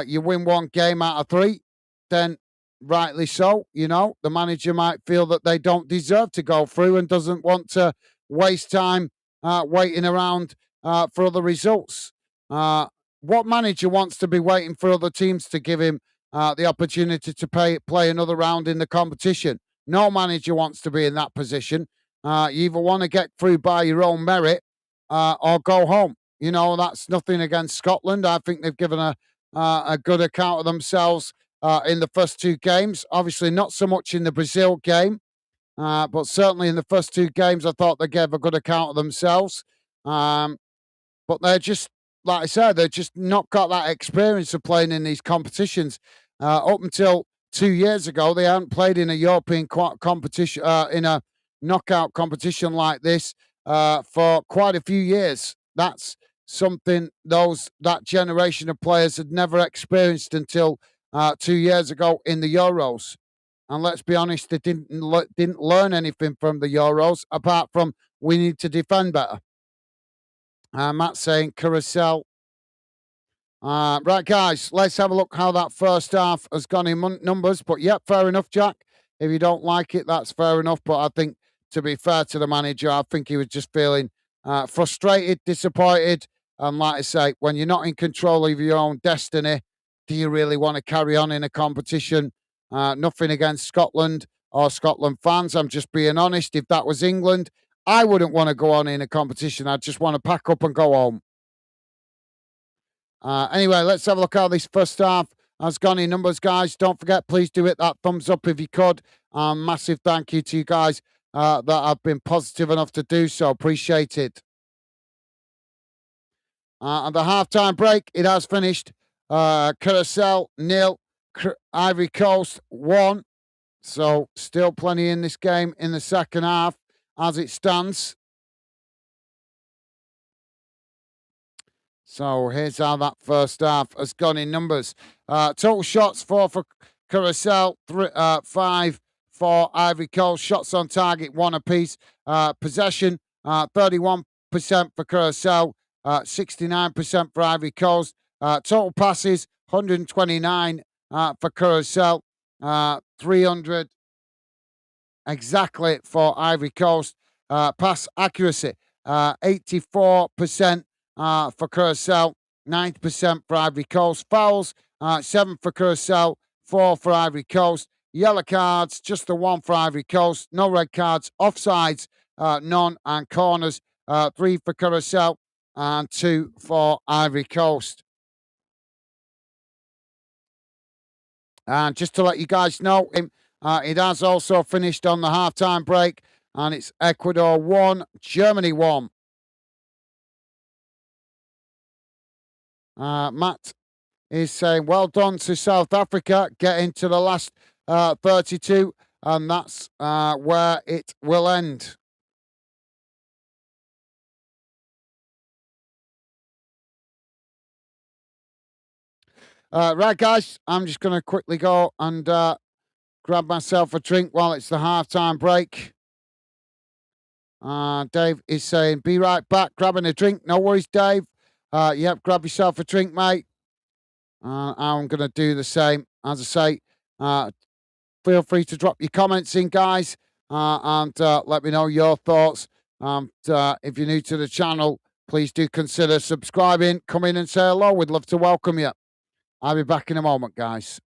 you win one game out of three, then rightly so, the manager might feel that they don't deserve to go through and doesn't want to waste time waiting around for other results. What manager wants to be waiting for other teams to give him the opportunity to play another round in the competition? No manager wants to be in that position. You either want to get through by your own merit or go home. That's nothing against Scotland. I think they've given a good account of themselves in the first two games. Obviously, not so much in the Brazil game, but certainly in the first two games, I thought they gave a good account of themselves. But they're just, like I said, they've just not got that experience of playing in these competitions. Up until 2 years ago, they hadn't played in a European competition, in a knockout competition like this for quite a few years. That's something that generation of players had never experienced until 2 years ago in the Euros. And let's be honest, they didn't learn anything from the Euros apart from we need to defend better. Matt saying Curacao. Right, guys, let's have a look how that first half has gone in numbers. But yep, fair enough, Jack. If you don't like it, that's fair enough. But I think, to be fair to the manager, I think he was just feeling frustrated, disappointed. And like I say, when you're not in control of your own destiny, do you really want to carry on in a competition? Nothing against Scotland or Scotland fans. I'm just being honest. If that was England, I wouldn't want to go on in a competition. I'd just want to pack up and go home. Anyway, let's have a look how this first half has gone in numbers, guys. Don't forget, please do hit that thumbs up if you could. Massive thank you to you guys that have been positive enough to do so. Appreciate it. And the halftime break, it has finished. Curacao 0, Ivory Coast 1. So still plenty in this game in the second half as it stands. So here's how that first half has gone in numbers. Total shots, 4 for Curacao, 5 for Ivory Coast. Shots on target, 1 apiece. Possession, 31% for Curacao, 69% for Ivory Coast. Total passes, 129 for Curacao, 300 exactly for Ivory Coast. Pass accuracy, 84% for Curacao, 90% for Ivory Coast. Fouls, 7 for Curacao, 4 for Ivory Coast. Yellow cards, just the 1 for Ivory Coast. No red cards. Offsides, none. And corners, 3 for Curacao and 2 for Ivory Coast. And just to let you guys know, it has also finished on the halftime break, and it's Ecuador 1, Germany 1. Matt is saying, well done to South Africa, getting to the last 32, and that's where it will end. Right, guys, I'm just going to quickly go and grab myself a drink while it's the halftime break. Dave is saying, be right back, grabbing a drink. No worries, Dave. Yep, grab yourself a drink, mate. I'm going to do the same. As I say, feel free to drop your comments in, guys, and let me know your thoughts. If you're new to the channel, please do consider subscribing. Come in and say hello. We'd love to welcome you. I'll be back in a moment, guys.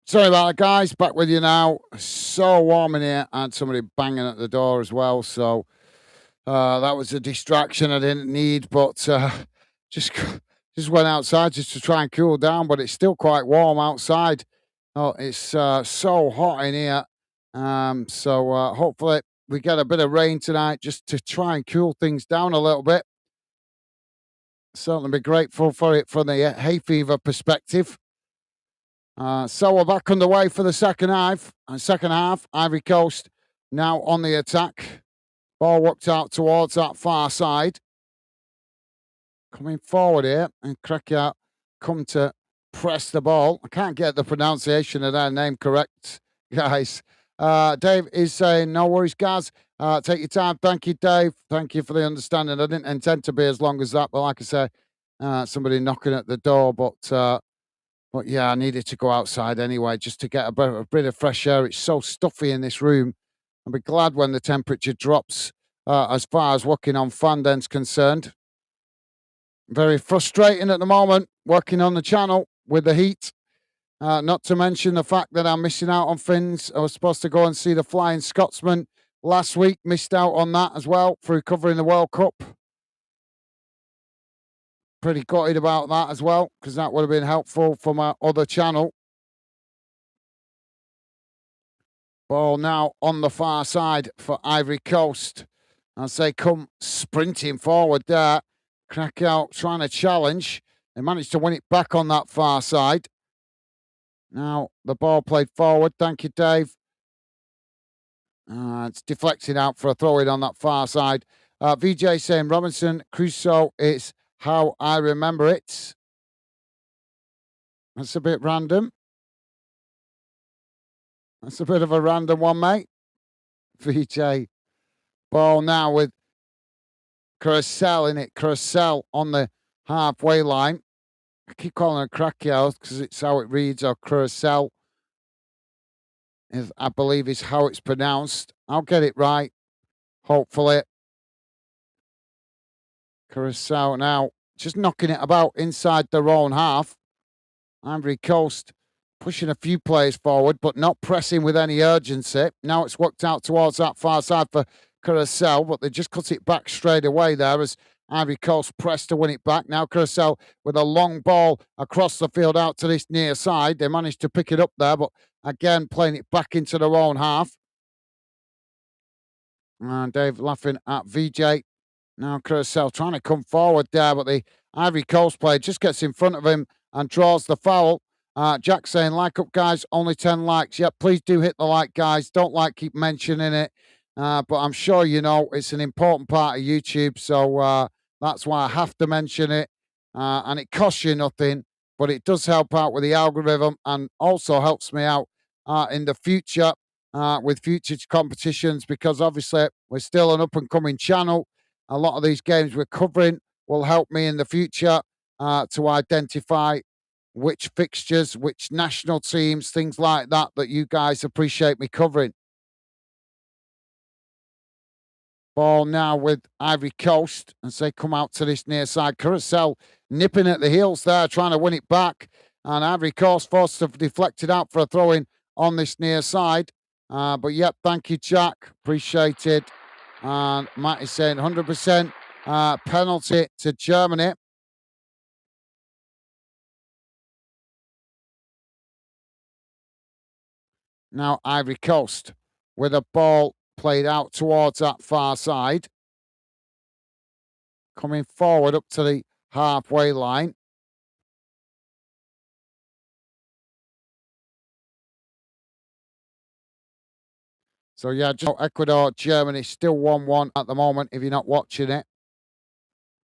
Sorry about that, guys. Back with you now. So warm in here. I had somebody banging at the door as well. So that was a distraction I didn't need, but just just went outside just to try and cool down. But it's still quite warm outside. Oh, it's so hot in here. So hopefully we get a bit of rain tonight just to try and cool things down a little bit. Certainly be grateful for it from the hay fever perspective. So we're back underway for the second half. Second half, Ivory Coast now on the attack. Ball worked out towards that far side. Coming forward here, and Curacao come to press the ball. I can't get the pronunciation of their name correct, guys. Dave is saying, no worries, guys. Take your time. Thank you, Dave. Thank you for the understanding. I didn't intend to be as long as that, but like I say, somebody knocking at the door, but yeah, I needed to go outside anyway just to get a bit of fresh air. It's so stuffy in this room. I'll be glad when the temperature drops as far as working on Fanden's concerned. Very frustrating at the moment working on the channel with the heat. Not to mention the fact that I'm missing out on things. I was supposed to go and see the Flying Scotsman last week. Missed out on that as well through covering the World Cup. Pretty gutted about that as well because that would have been helpful for my other channel. Ball now on the far side for Ivory Coast as they come sprinting forward there. Curacao trying to challenge. They managed to win it back on that far side. Now the ball played forward. Thank you, Dave. It's deflected out for a throw in on that far side. VJ saying Robinson Crusoe is how I remember it. That's a bit random. That's a bit of a random one, mate. VJ. Ball now with Curacao in it. Curacao on the halfway line. I keep calling it Curacao because it's how it reads, or Curacao, I believe is how it's pronounced. I'll get it right, hopefully. Curacao now just knocking it about inside their own half. Ivory Coast pushing a few players forward, but not pressing with any urgency. Now it's worked out towards that far side for Curacao, but they just cut it back straight away there as Ivory Coast pressed to win it back. Now Curacao with a long ball across the field out to this near side. They managed to pick it up there, but again playing it back into their own half. And Dave laughing at VJ. Now Curacao trying to come forward there, but the Ivory Coast player just gets in front of him and draws the foul. Jack saying, like up, guys, only 10 likes. Yep, please do hit the like, guys. Don't keep mentioning it. But I'm sure you know it's an important part of YouTube, so that's why I have to mention it. And it costs you nothing, but it does help out with the algorithm and also helps me out in the future with future competitions because obviously we're still an up-and-coming channel. A lot of these games we're covering will help me in the future to identify which fixtures, which national teams, things like that, that you guys appreciate me covering. Ball now with Ivory Coast as they come out to this near side. Curacao nipping at the heels there, trying to win it back. And Ivory Coast forced to deflect it out for a throw-in on this near side. But yep, thank you, Jack. Appreciated. And Matt is saying 100% penalty to Germany. Now Ivory Coast with a ball played out towards that far side. Coming forward up to the halfway line. So yeah, just Ecuador, Germany still 1-1 at the moment if you're not watching it.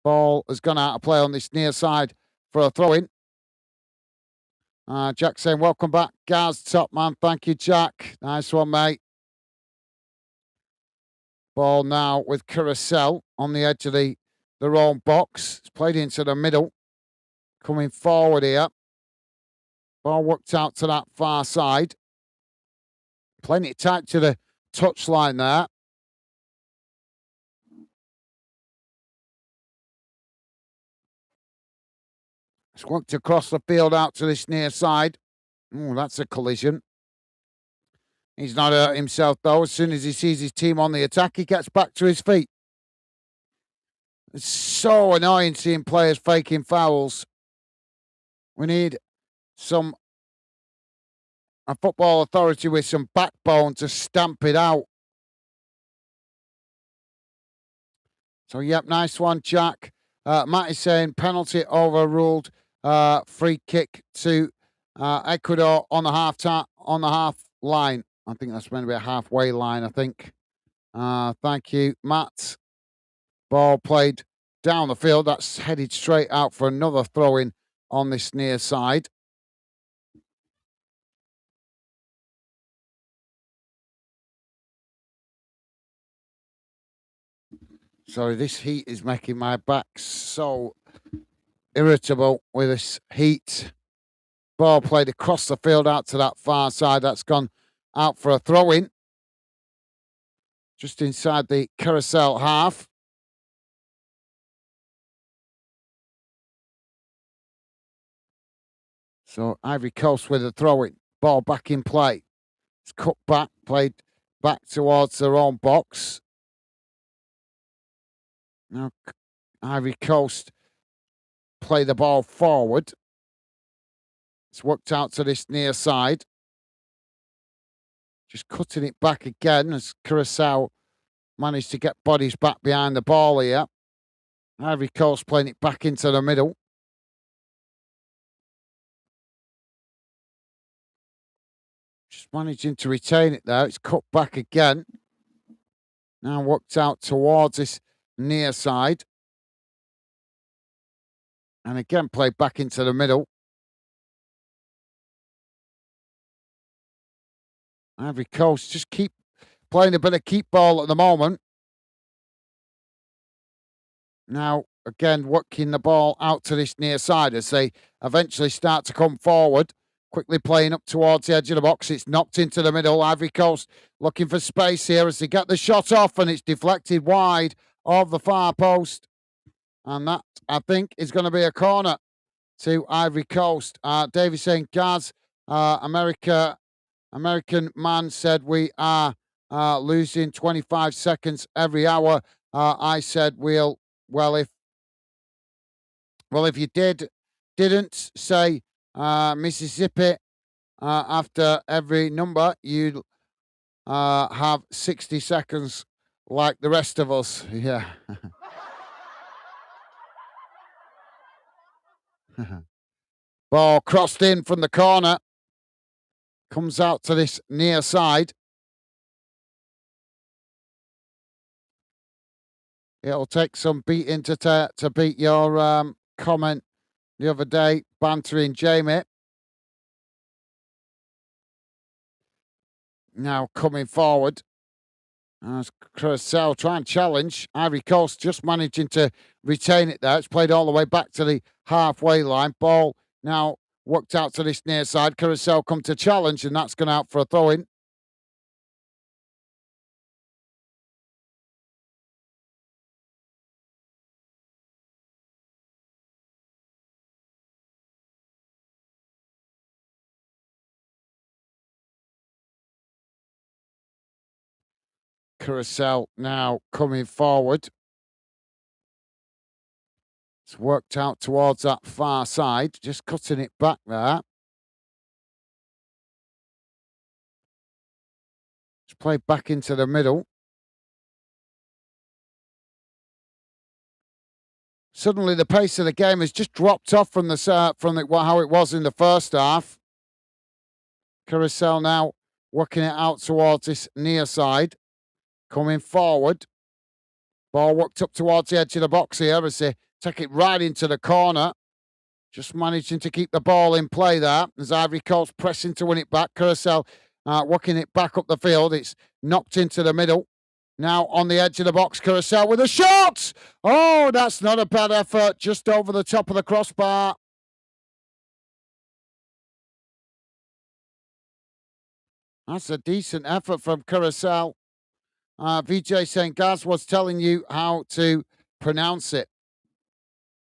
Ball has gone out of play on this near side for a throw-in. Jack saying, welcome back, Gaz, top man. Thank you, Jack. Nice one, mate. Ball now with Curacao on the edge of their own box. It's played into the middle. Coming forward here. Ball worked out to that far side. Playing it tight to the touchline there. It's worked across the field out to this near side. Oh, that's a collision. He's not hurt himself, though. As soon as he sees his team on the attack, he gets back to his feet. It's so annoying seeing players faking fouls. We need some a football authority with some backbone to stamp it out. So, yep, nice one, Jack. Matt is saying penalty overruled. Free kick to Ecuador on the half line. I think that's meant to be a halfway line. I think. Thank you, Matt. Ball played down the field. That's headed straight out for another throw in on this near side. Sorry, this heat is making my back so irritable with this heat. Ball played across the field out to that far side. That's gone out for a throw in. Just inside the Curacao half. So Ivory Coast with a throw in. Ball back in play. It's cut back, played back towards their own box. Now Ivory Coast play the ball forward. It's worked out to this near side. Just cutting it back again as Curacao managed to get bodies back behind the ball here. Ivory Coast playing it back into the middle. Just managing to retain it there. It's cut back again. Now worked out towards this near side. And again played back into the middle. Ivory Coast just keep playing a bit of keep ball at the moment. Now, again, working the ball out to this near side as they eventually start to come forward. Quickly playing up towards the edge of the box. It's knocked into the middle. Ivory Coast looking for space here as they get the shot off, and it's deflected wide of the far post. And that, I think, is going to be a corner to Ivory Coast. Davey saying, Gaz, American man said we are losing 25 seconds every hour. I said if you didn't say Mississippi after every number, you'd have 60 seconds like the rest of us. Yeah. Ball crossed in from the corner. Comes out to this near side. It'll take some beating to beat your comment the other day, bantering Jamie. Now coming forward. As Curacao try and challenge. Ivory Coast just managing to retain it there. It's played all the way back to the halfway line. Ball now worked out to this near side. Curacao come to challenge, and that's gone out for a throw-in. Curacao now coming forward. It's worked out towards that far side, just cutting it back there. It's played back into the middle. Suddenly, the pace of the game has just dropped off from how it was in the first half. Curacao now working it out towards this near side, coming forward. Ball worked up towards the edge of the box here as they take it right into the corner. Just managing to keep the ball in play there as Ivory Coast pressing to win it back. Curacao working it back up the field. It's knocked into the middle. Now on the edge of the box, Curacao with a shot. Oh, that's not a bad effort. Just over the top of the crossbar. That's a decent effort from Curacao. VJ saying Gaz was telling you how to pronounce it.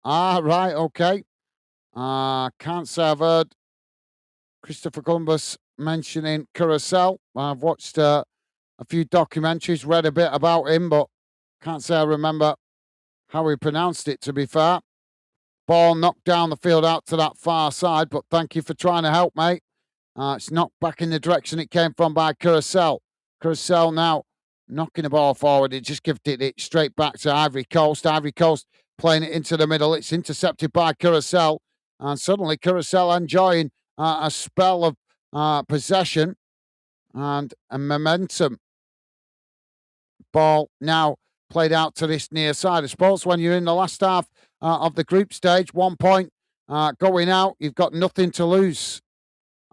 Right, okay. Can't say I've heard Christopher Columbus mentioning Curacao. I've watched a few documentaries, read a bit about him, but can't say I remember how he pronounced it, to be fair. Ball knocked down the field out to that far side, but thank you for trying to help, mate. It's knocked back in the direction it came from by Curacao. Curacao now knocking the ball forward. It just gifted it straight back to Ivory Coast. Ivory Coast playing it into the middle. It's intercepted by Curacao. And suddenly Curacao enjoying a spell of possession and a momentum. Ball now played out to this near side. I suppose when you're in the last half of the group stage, 1 point going out, you've got nothing to lose.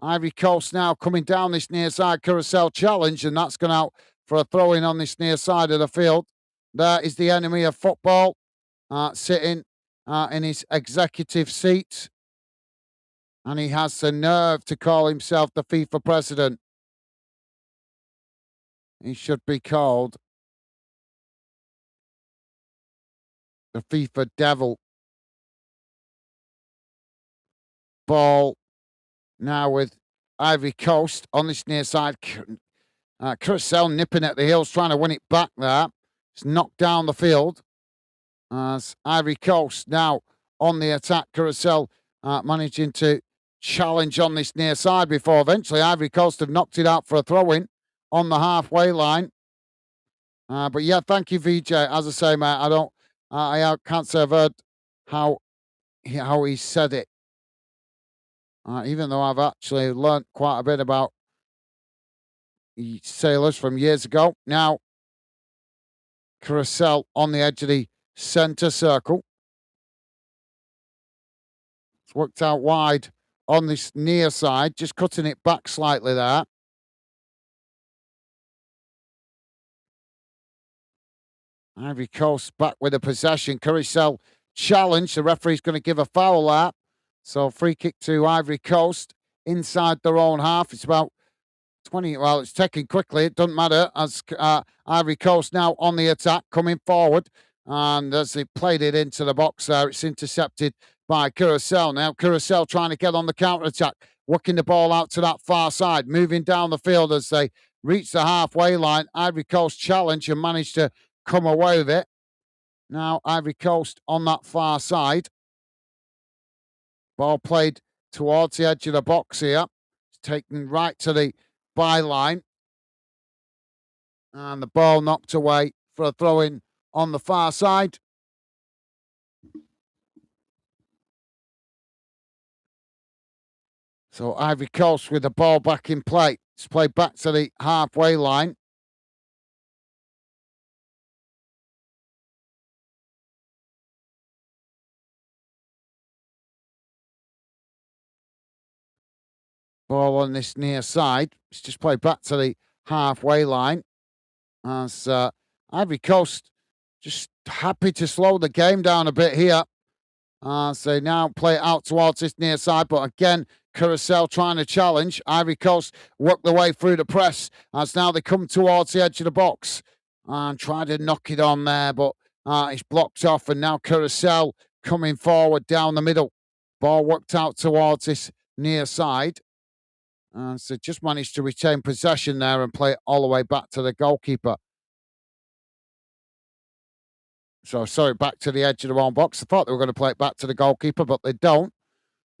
Ivory Coast now coming down this near side. Curacao challenge, and that's gone out for a throw in on this near side of the field. There is the enemy of football sitting in his executive seat. And he has the nerve to call himself the FIFA president. He should be called the FIFA devil. Ball now with Ivory Coast on this near side. Curacao nipping at the heels, trying to win it back there. It's knocked down the field. As Ivory Coast now on the attack. Curacao managing to challenge on this near side before eventually Ivory Coast have knocked it out for a throw-in on the halfway line. But yeah, thank you, VJ. As I say, mate, I can't say I've heard how he said it. Even though I've actually learnt quite a bit about sailors from years ago. Now, Curacao on the edge of the centre circle. It's worked out wide on this near side, just cutting it back slightly there. Ivory Coast back with a possession. Curacao challenge. The referee's going to give a foul there. So free kick to Ivory Coast inside their own half. It's about 20. Well, it's taken quickly. It doesn't matter as Ivory Coast now on the attack, coming forward. And as they played it into the box there, it's intercepted by Curacao. Now Curacao trying to get on the counter-attack, working the ball out to that far side, moving down the field as they reach the halfway line. Ivory Coast challenge and managed to come away with it. Now Ivory Coast on that far side. Ball played towards the edge of the box here. It's taken right to the byline. And the ball knocked away for a throw-in on the far side. So Ivory Coast with the ball back in play. It's played back to the halfway line. Ball on this near side. It's just played back to the halfway line. As Ivory Coast just happy to slow the game down a bit here. As they now play it out towards this near side. But again, Curacao trying to challenge. Ivory Coast work their way through the press. As now they come towards the edge of the box. And try to knock it on there. But it's blocked off. And now Curacao coming forward down the middle. Ball worked out towards this near side. So just managed to retain possession there and play it all the way back to the goalkeeper. So, sorry, back to the edge of the own box. I thought they were going to play it back to the goalkeeper, but they don't.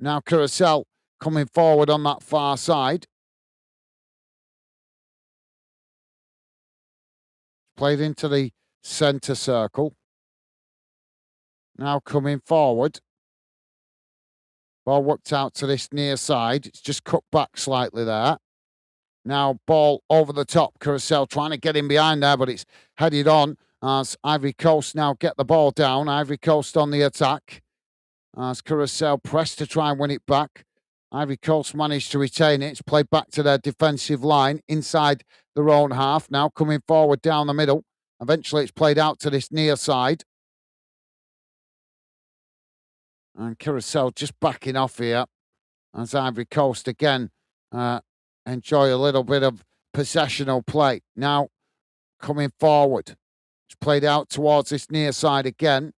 Now Curacao coming forward on that far side. Played into the centre circle. Now coming forward. Ball worked out to this near side. It's just cut back slightly there. Now ball over the top. Curacao trying to get in behind there, but it's headed on as Ivory Coast now get the ball down. Ivory Coast on the attack. As Curacao pressed to try and win it back. Ivory Coast managed to retain it. It's played back to their defensive line inside their own half. Now coming forward down the middle. Eventually it's played out to this near side. And Curacao just backing off here as Ivory Coast again enjoy a little bit of possessional play. Now coming forward. It's played out towards this near side again.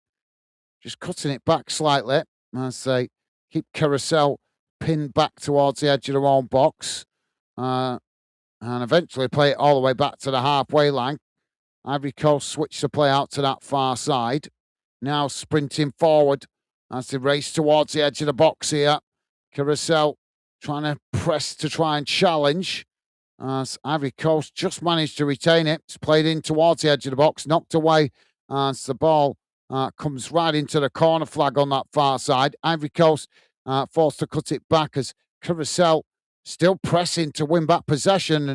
Just cutting it back slightly as they keep Curacao pinned back towards the edge of their own box. And eventually play it all the way back to the halfway line. Ivory Coast switch the play out to that far side. Now sprinting forward as they race towards the edge of the box here. Curacao trying to press to try and challenge. As Ivory Coast just managed to retain it. It's played in towards the edge of the box, knocked away as the ball comes right into the corner flag on that far side. Ivory Coast forced to cut it back as Curacao still pressing to win back possession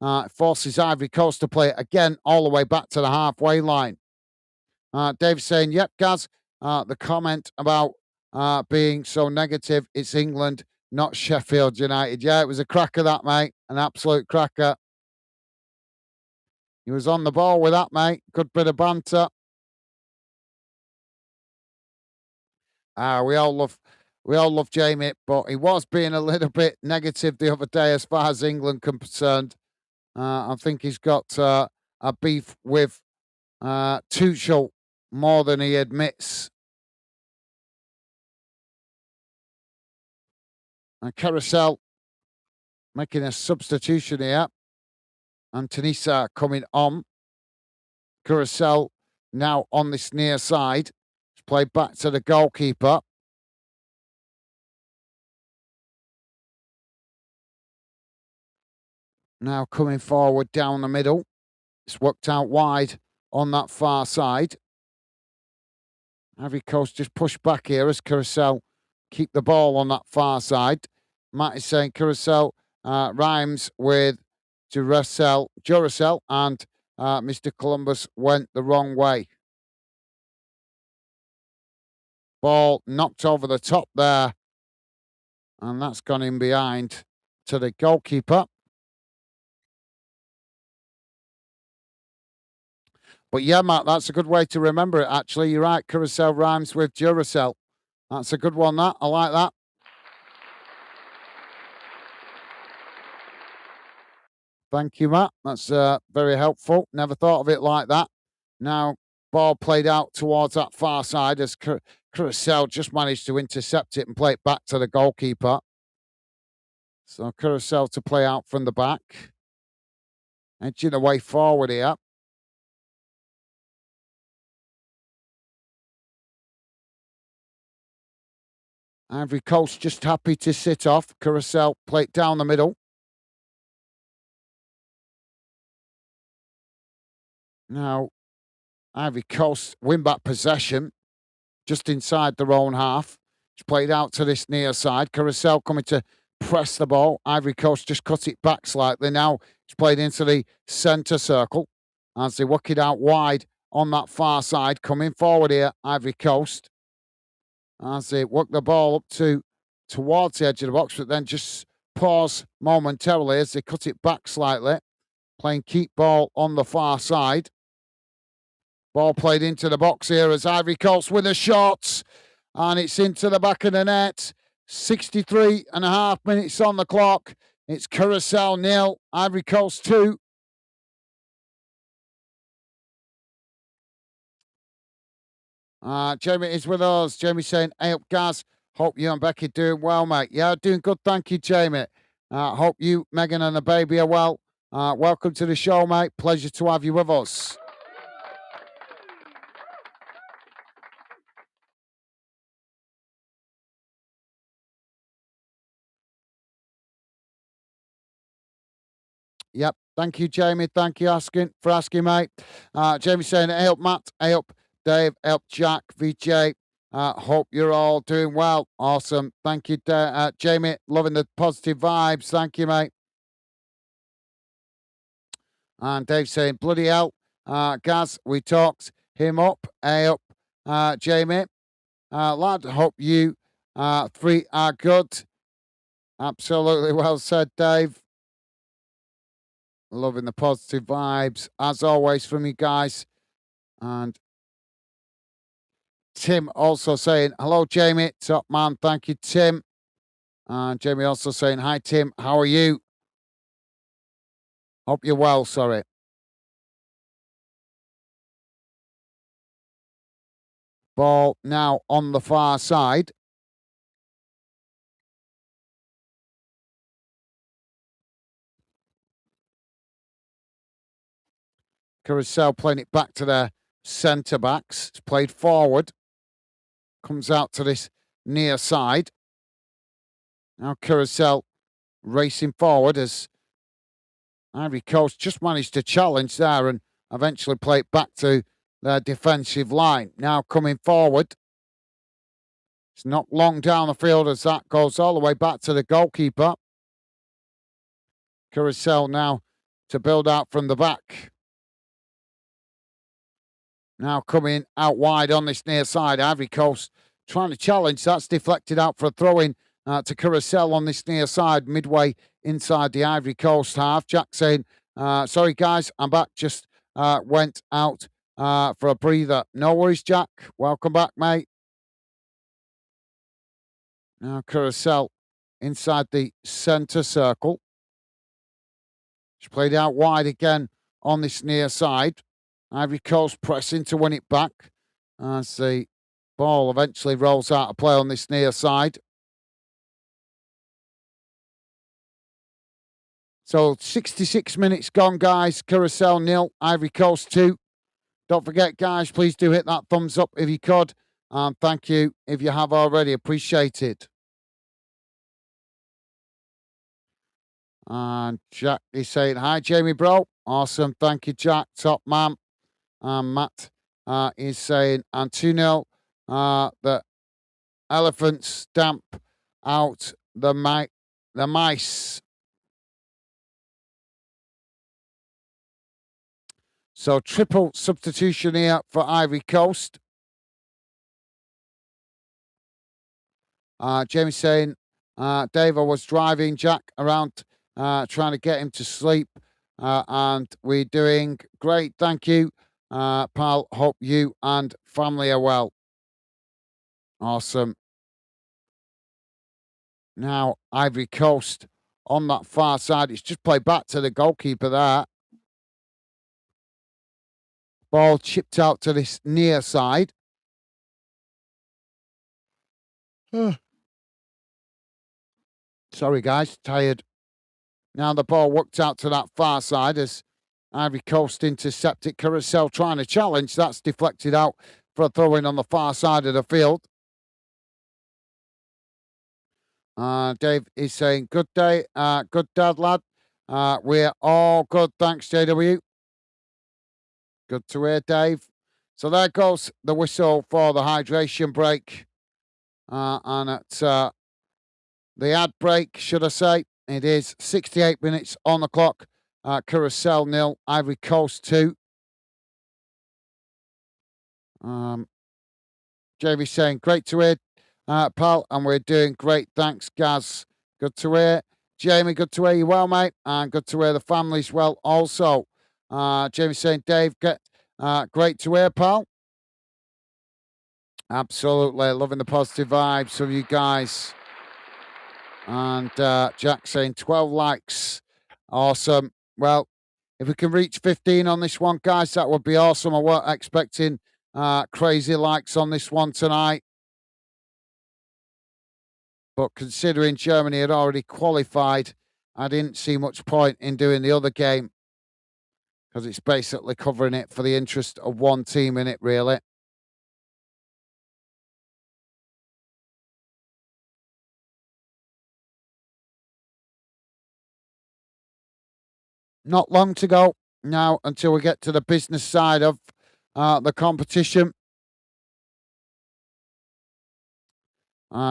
and forces Ivory Coast to play it again all the way back to the halfway line. Dave's saying, yep, Gaz, the comment about being so negative, it's England, not Sheffield United. Yeah, it was a cracker, that, mate. An absolute cracker. He was on the ball with that, mate. Good bit of banter. We all love Jamie, but he was being a little bit negative the other day as far as England concerned. I think he's got a beef with Tuchel more than he admits. And Carousel making a substitution here. Antonisa coming on. Curacao now on this near side. It's played back to the goalkeeper. Now coming forward down the middle. It's worked out wide on that far side. Ivory Coast just pushed back here as Curacao keep the ball on that far side. Matt is saying Curacao rhymes with Duracell, and Mr. Columbus went the wrong way. Ball knocked over the top there, and that's gone in behind to the goalkeeper. But yeah, Matt, that's a good way to remember it, actually. You're right, Curacao rhymes with Duracell. That's a good one, that. I like that. Thank you, Matt. That's very helpful. Never thought of it like that. Now, ball played out towards that far side as Curacao just managed to intercept it and play it back to the goalkeeper. So Curacao to play out from the back. Edging the way forward here. Ivory Coast just happy to sit off. Curacao play it down the middle. Now, Ivory Coast win back possession just inside their own half. It's played out to this near side. Curacao coming to press the ball. Ivory Coast just cut it back slightly. Now it's played into the centre circle as they work it out wide on that far side. Coming forward here, Ivory Coast, as they work the ball up towards the edge of the box, but then just pause momentarily as they cut it back slightly. Playing keep ball on the far side. Ball played into the box here as Ivory Coast with a shot. And it's into the back of the net. 63 and a half minutes on the clock. It's Curacao 0, Ivory Coast 2. Jamie is with us. Jamie saying, hey up, Gaz. Hope you and Becky doing well, mate. Yeah, doing good. Thank you, Jamie. Hope you, Megan, and the baby are well. Welcome to the show, mate. Pleasure to have you with us. Yep. Thank you, Jamie. Thank you for asking, mate. Jamie saying, hey up, Matt. Hey up, Dave. Hey up, Jack. VJ. Hope you're all doing well. Awesome. Thank you, Jamie. Loving the positive vibes. Thank you, mate. And Dave saying, bloody hell, Gaz, we talked him up. Hey up, Jamie. Lad, hope you three are good. Absolutely well said, Dave. Loving the positive vibes, as always, from you guys. And Tim also saying, hello, Jamie. Top man. Thank you, Tim. And Jamie also saying, hi, Tim. How are you? Hope you're well, sorry. Ball now on the far side. Curacao playing it back to their centre backs. It's played forward. Comes out to this near side. Now Curacao racing forward as Ivory Coast just managed to challenge there and eventually play it back to their defensive line. Now coming forward. It's not long down the field as that goes all the way back to the goalkeeper. Curacao now to build out from the back. Now coming out wide on this near side. Ivory Coast trying to challenge. That's deflected out for a throw-in to Curacao on this near side, midway inside the Ivory Coast half. Jack saying, sorry guys, I'm back. Just went out for a breather. No worries, Jack. Welcome back, mate. Now Curacao inside the centre circle. It's played out wide again on this near side. Ivory Coast pressing to win it back as the ball eventually rolls out of play on this near side. So 66 minutes gone, guys. Curacao 0, Ivory Coast 2. Don't forget, guys, please do hit that thumbs up if you could. And thank you if you have already. Appreciate it. And Jack is saying, hi, Jamie, bro. Awesome. Thank you, Jack. Top man. And Matt is saying, and 2-0, the elephants stamp out the mice. So triple substitution here for Ivory Coast. Jamie saying, Dave, I was driving Jack around trying to get him to sleep. And we're doing great. Thank you, pal. Hope you and family are well. Awesome. Now, Ivory Coast on that far side. It's just played back to the goalkeeper there. Ball chipped out to this near side. Sorry, guys, tired. Now the ball worked out to that far side as Ivory Coast intercepted. Curacao trying to challenge. That's deflected out for a throw-in on the far side of the field. Dave is saying, good day, good dad, lad. We're all good, thanks, JW. Good to hear, Dave. So there goes the whistle for the hydration break. And at the ad break, should I say, it is 68 minutes on the clock. Curacao 0, Ivory Coast 2. Jamie saying, great to hear, pal, and we're doing great. Thanks, Gaz. Good to hear. Jamie, good to hear you well, mate, and good to hear the family's well also. Jamie saying, Dave, great to hear, pal. Absolutely. Loving the positive vibes of you guys. And Jack saying 12 likes. Awesome. Well, if we can reach 15 on this one, guys, that would be awesome. I weren't expecting crazy likes on this one tonight. But considering Germany had already qualified, I didn't see much point in doing the other game because it's basically covering it for the interest of one team in it, really. Not long to go now until we get to the business side of the competition.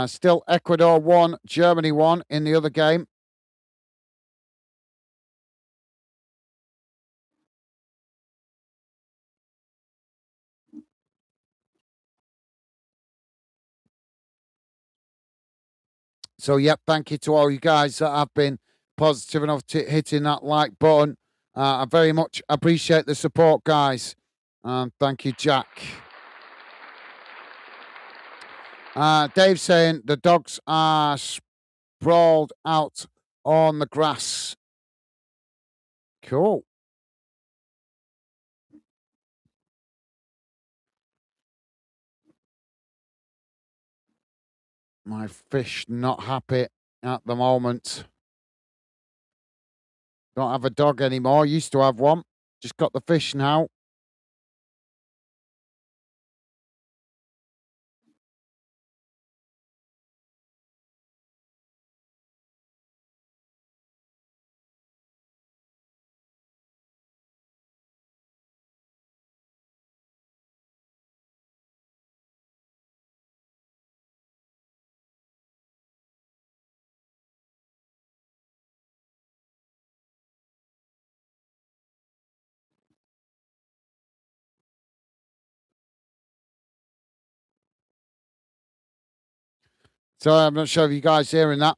Still Ecuador 1, Germany 1 in the other game. So, yep, thank you to all you guys that have been positive enough to hitting that like button. I very much appreciate the support, guys. Thank you, Jack. Dave saying the dogs are sprawled out on the grass. Cool. My fish not happy at the moment. Don't have a dog anymore. Used to have one. Just got the fish now. So I'm not sure if you guys hearing that.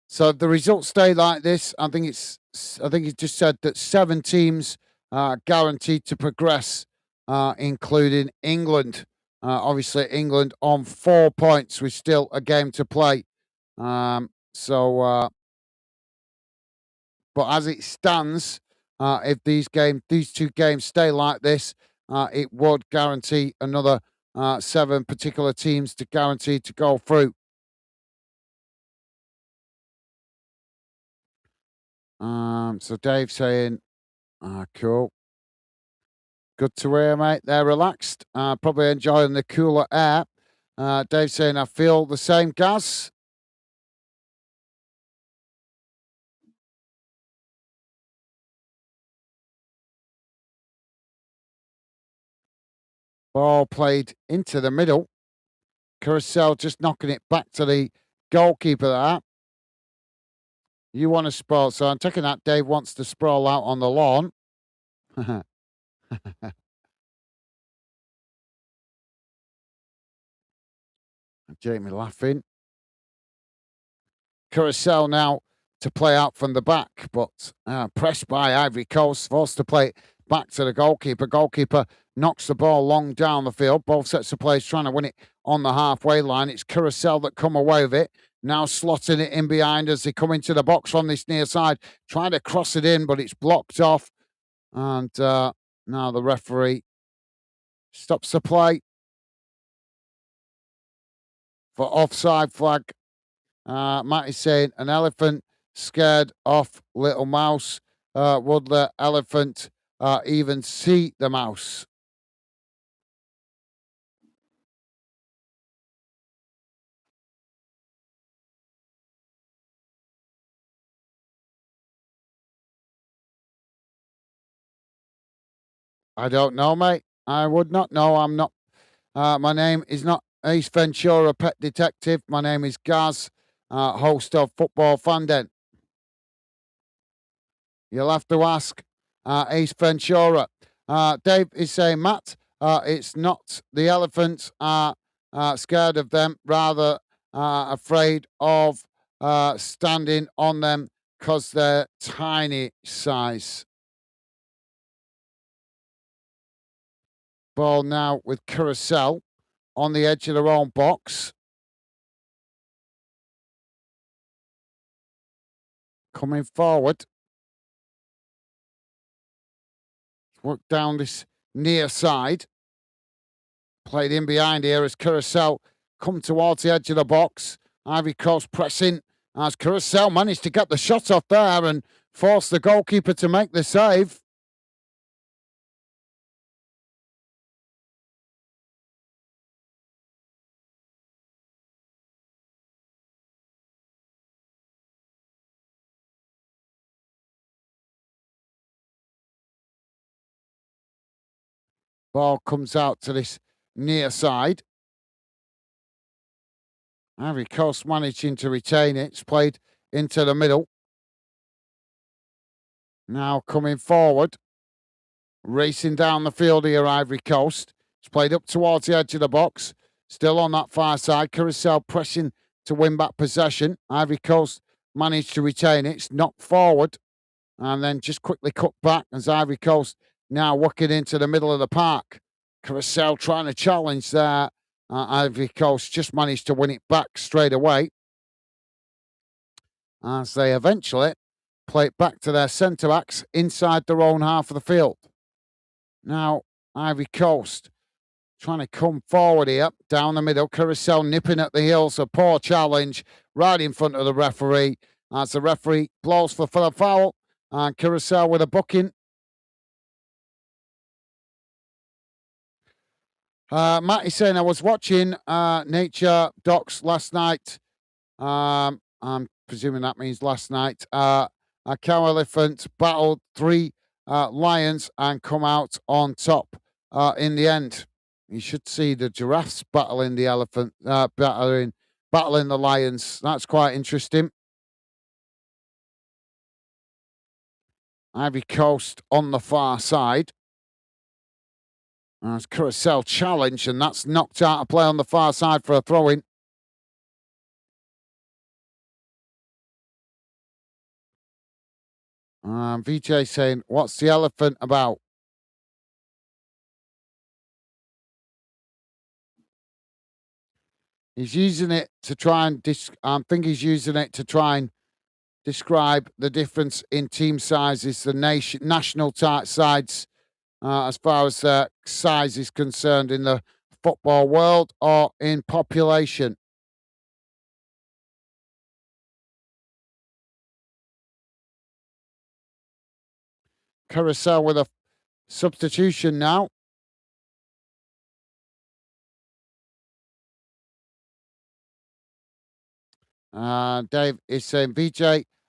So if the results stay like this, I think it just said that 7 teams are guaranteed to progress, including England. Obviously, England on 4 points with still a game to play. But as it stands, if these 2 games stay like this, it would guarantee another 7 particular teams to guarantee to go through. So Dave saying, cool. Good to hear, mate. They're relaxed, probably enjoying the cooler air. Dave saying, I feel the same, Gaz. Ball played into the middle. Curacao just knocking it back to the goalkeeper there. You want to sprawl, so I'm taking that Dave wants to sprawl out on the lawn. Jamie laughing. Curacao now to play out from the back, but pressed by Ivory Coast, forced to play it back to the goalkeeper. Goalkeeper knocks the ball long down the field. Both sets of players trying to win it on the halfway line. It's Curacao that come away with it. Now slotting it in behind as they come into the box from this near side, trying to cross it in, but it's blocked off. And now the referee stops the play for offside flag. Matt is saying an elephant scared off little mouse. Would the elephant even see the mouse? I don't know, mate. I would not know. I'm not. My name is not Ace Ventura, Pet Detective. My name is Gaz, host of Football Fan Den. You'll have to ask Ace Ventura. Dave is saying, Matt, it's not the elephants are scared of them, rather afraid of standing on them because they're tiny size. Ball now with Curacao on the edge of their own box. Coming forward. Work down this near side. Played in behind here as Curacao come towards the edge of the box. Ivory Coast pressing as Curacao managed to get the shot off there and force the goalkeeper to make the save. Ball comes out to this near side. Ivory Coast managing to retain it. It's played into the middle. Now coming forward. Racing down the field here, Ivory Coast. It's played up towards the edge of the box. Still on that far side. Curacao pressing to win back possession. Ivory Coast managed to retain it. It's knocked forward and then just quickly cut back as Ivory Coast now walking into the middle of the park. Curacao trying to challenge there. Ivory Coast just managed to win it back straight away as they eventually play it back to their centre backs inside their own half of the field. Now, Ivory Coast trying to come forward here, down the middle. Curacao nipping at the heels. A poor challenge right in front of the referee. As the referee blows for the foul. And Curacao with a booking. Matt is saying, I was watching nature docs last night. I'm presuming that means last night. A cow elephant battled three lions and come out on top in the end. You should see the giraffes battling the elephant, battling the lions. That's quite interesting. Ivory Coast on the far side. It's Curacao challenge, and that's knocked out of play on the far side for a throw-in. VJ saying, what's the elephant about? He's using it to try and I think he's using it to try and describe the difference in team sizes, the national sides, as far as size is concerned in the football world or in population. Curacao with a substitution now. Dave is saying, VJ,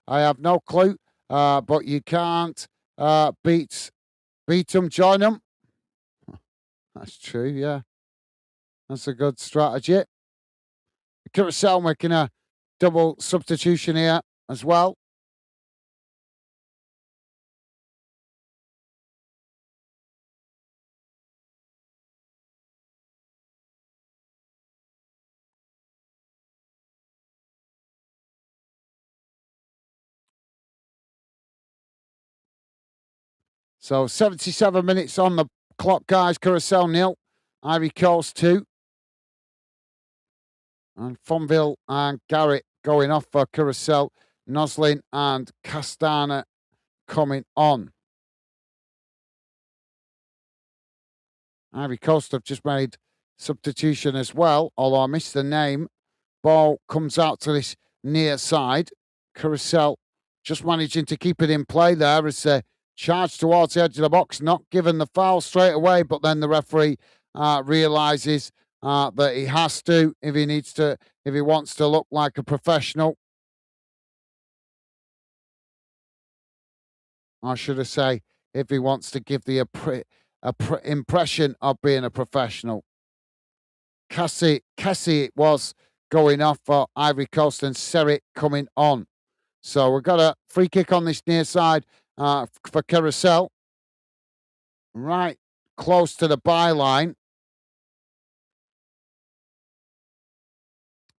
I have no clue, but you can't beat them, join them. That's true, yeah. That's a good strategy. Curacao making a double substitution here as well. So 77 minutes on the clock, guys. Curacao 0, Ivory Coast 2. And Fonville and Garrett going off for Curacao. Noslin and Castana coming on. Ivory Coast have just made substitution as well, although I missed the name. Ball comes out to this near side. Curacao just managing to keep it in play there as they charge towards the edge of the box, not given the foul straight away, but then the referee realises that he has to if he wants to look like a professional. I should have say if he wants to give the impression of being a professional. Cassie was going off for Ivory Coast and Serret coming on. So we've got a free kick on this near side for Curacao. Right close to the byline.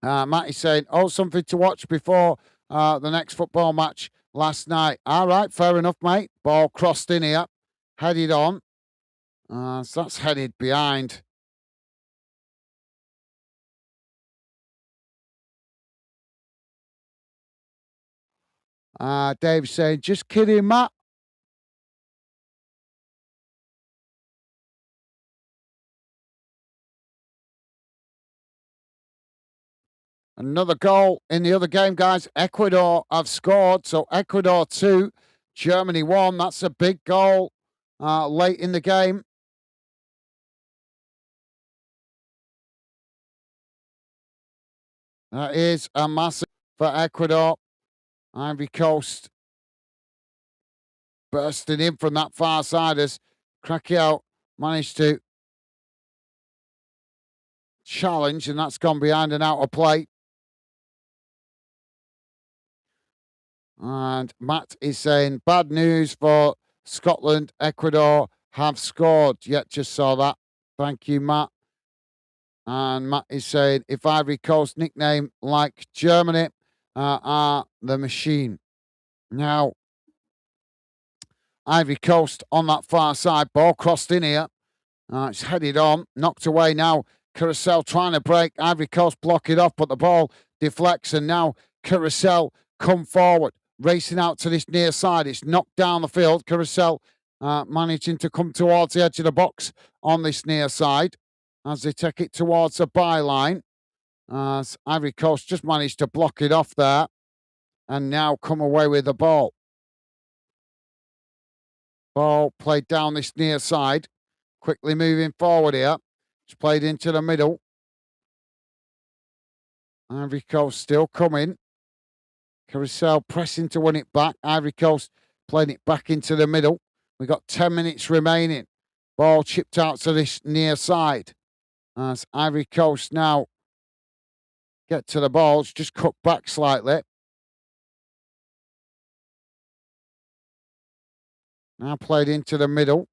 Matt is saying, something to watch before the next football match last night. All right, fair enough, mate. Ball crossed in here, headed on. So that's headed behind. Dave's saying, just kidding, Matt. Another goal in the other game, guys. Ecuador have scored. So Ecuador 2, Germany 1. That's a big goal late in the game. That is a massive for Ecuador. Ivory Coast bursting in from that far side as Curacao managed to challenge, and that's gone behind and out of play. And Matt is saying, bad news for Scotland. Ecuador have scored. Yet just saw that. Thank you, Matt. And Matt is saying, if Ivory Coast nickname like Germany are the machine. Now, Ivory Coast on that far side, ball crossed in here. It's headed on, knocked away now. Curacao trying to break. Ivory Coast block it off, but the ball deflects, and now Curacao come forward, racing out to this near side. It's knocked down the field. Curacao managing to come towards the edge of the box on this near side as they take it towards the byline. As Ivory Coast just managed to block it off there and now come away with the ball. Ball played down this near side. Quickly moving forward here. It's played into the middle. Ivory Coast still coming. Curacao pressing to win it back. Ivory Coast playing it back into the middle. We've got 10 minutes remaining. Ball chipped out to this near side. As Ivory Coast now get to the ball. It's just cut back slightly. Now played into the middle.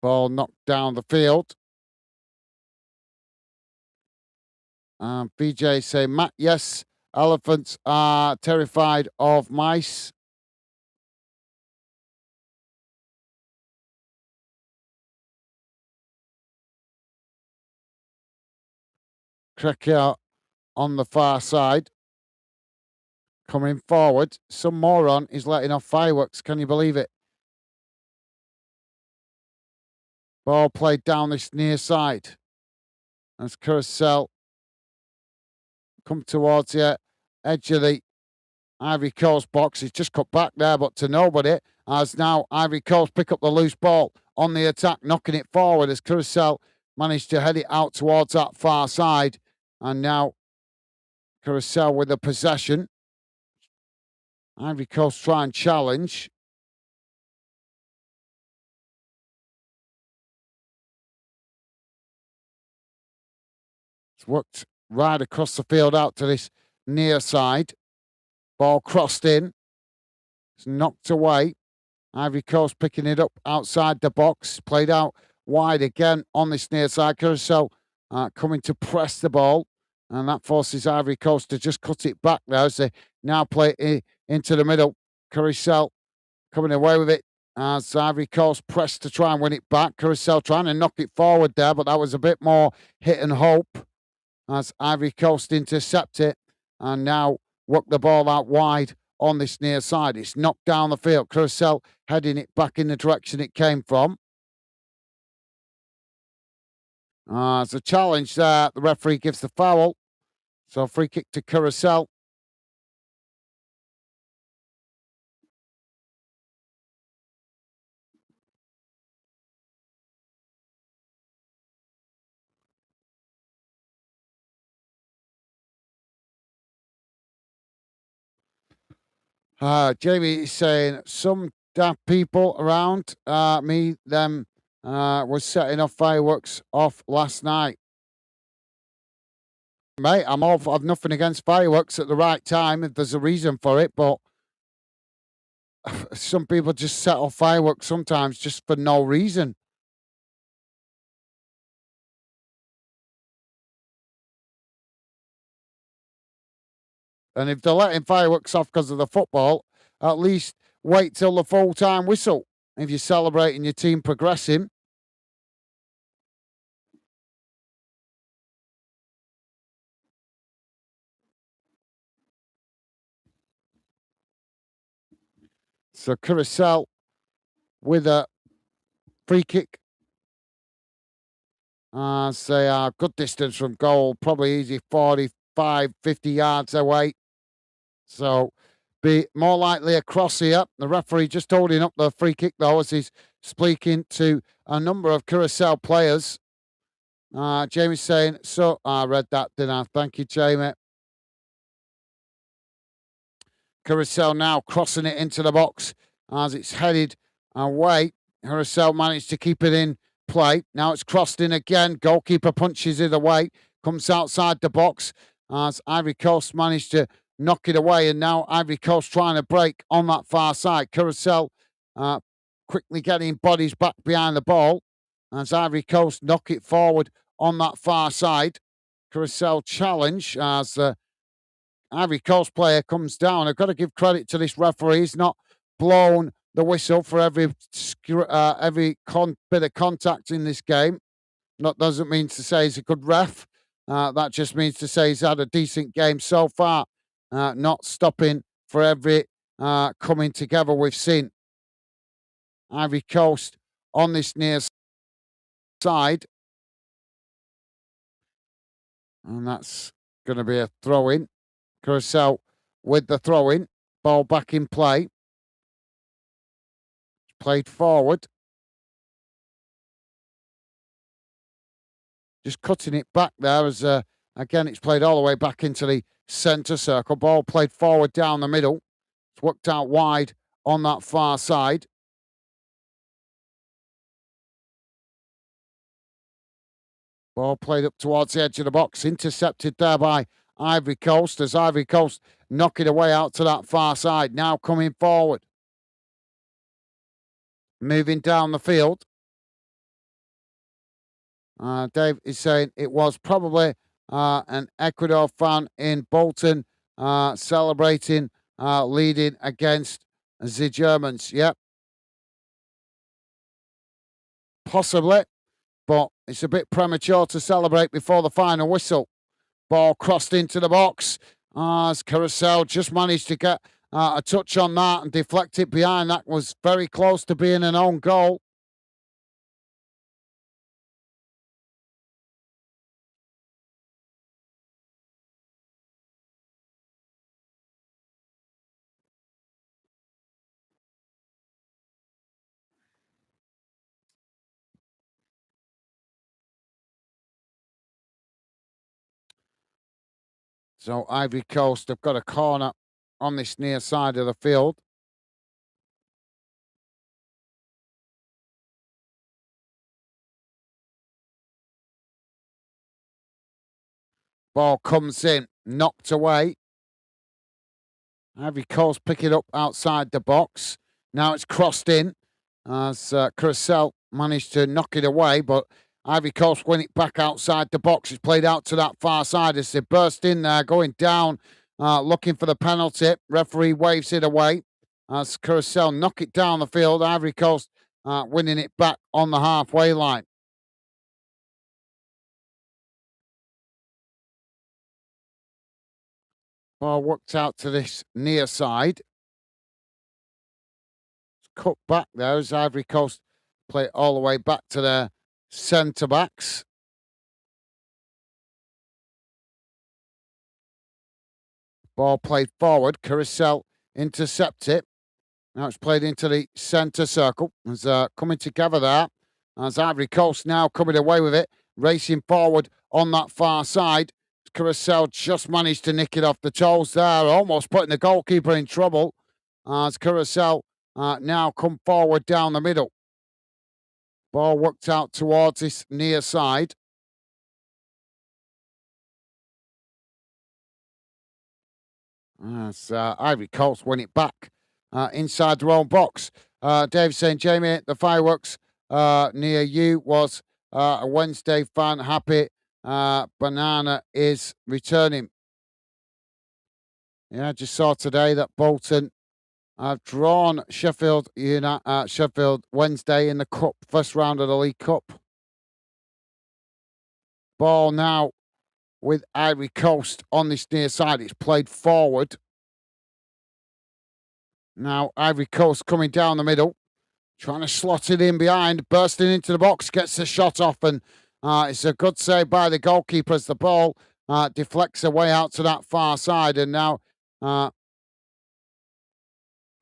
Ball knocked down the field. BJ say, Matt, yes, elephants are terrified of mice. Curacao on the far side. Coming forward. Some moron is letting off fireworks. Can you believe it? Ball played down this near side. As Curacao come towards the edge of the Ivory Coast box. He's just cut back there, but to nobody. As now Ivory Coast pick up the loose ball on the attack, knocking it forward as Curacao managed to head it out towards that far side. And now Curacao with the possession. Ivory Coast try and challenge. It's worked right across the field out to this near side. Ball crossed in. It's knocked away. Ivory Coast picking it up outside the box. Played out wide again on this near side. Curacao coming to press the ball. And that forces Ivory Coast to just cut it back there as they now play it into the middle. Curacao coming away with it as Ivory Coast pressed to try and win it back. Curacao trying to knock it forward there, but that was a bit more hit and hope as Ivory Coast intercept it and now work the ball out wide on this near side. It's knocked down the field. Curacao heading it back in the direction it came from. It's a challenge there. The referee gives the foul. So free kick to Curacao. Jamie is saying some daft people around me, them was setting off fireworks off last night. Mate, I've nothing against fireworks at the right time if there's a reason for it, but some people just set off fireworks sometimes just for no reason. And if they're letting fireworks off because of the football, at least wait till the full time whistle if you're celebrating your team progressing. So Curacao with a free kick. They are good distance from goal, probably easy 45, 50 yards away. So be more likely a cross here. The referee just holding up the free kick though as he's speaking to a number of Curacao players. Jamie's saying, so I read that, didn't I? Thank you, Jamie. Curacao now crossing it into the box as it's headed away. Curacao managed to keep it in play. Now it's crossed in again. Goalkeeper punches it away. Comes outside the box as Ivory Coast managed to knock it away. And now Ivory Coast trying to break on that far side. Curacao quickly getting bodies back behind the ball as Ivory Coast knock it forward on that far side. Curacao challenge as Ivory Coast player comes down. I've got to give credit to this referee. He's not blown the whistle for every bit of contact in this game. That doesn't mean to say he's a good ref. That just means to say he's had a decent game so far. Not stopping for every coming together we've seen. Ivory Coast on this near side. And that's going to be a throw-in. Curacao with the throw-in. Ball back in play. played forward. Just cutting it back there as, again, it's played all the way back into the centre circle. Ball played forward down the middle. It's worked out wide on that far side. Ball played up towards the edge of the box, intercepted there by Ivory Coast as Ivory Coast knock it away out to that far side. Now coming forward. Moving down the field. Dave is saying it was probably an Ecuador fan in Bolton celebrating, leading against the Germans. Yep, possibly, but it's a bit premature to celebrate before the final whistle. Ball crossed into the box as Curacao just managed to get a touch on that and deflect it behind. That was very close to being an own goal. So Ivory Coast have got a corner on this near side of the field. Ball comes in, knocked away. Ivory Coast pick it up outside the box. Now it's crossed in as Curacao managed to knock it away, but Ivory Coast win it back outside the box. It's played out to that far side as they burst in there, going down, looking for the penalty. Referee waves it away as Curacao knock it down the field. Ivory Coast winning it back on the halfway line. Ball worked out to this near side. Cut back there as Ivory Coast play it all the way back to their centre backs. Ball played forward. Curacao intercept it. Now it's played into the centre circle. It's coming together there. As Ivory Coast now coming away with it, racing forward on that far side. Curacao just managed to nick it off the toes there, almost putting the goalkeeper in trouble. As Curacao now come forward down the middle. Ball worked out towards this near side. As Ivory Coast win it back inside their own box. Dave saying, Jamie, the fireworks near you was a Wednesday fan. Happy Banana is returning. Yeah, I just saw today that Bolton have drawn Sheffield Wednesday in the cup, first round of the League Cup. Ball now with Ivory Coast on this near side. It's played forward. Now Ivory Coast coming down the middle, trying to slot it in behind, bursting into the box, gets the shot off, and it's a good save by the goalkeeper as the ball deflects away out to that far side, and now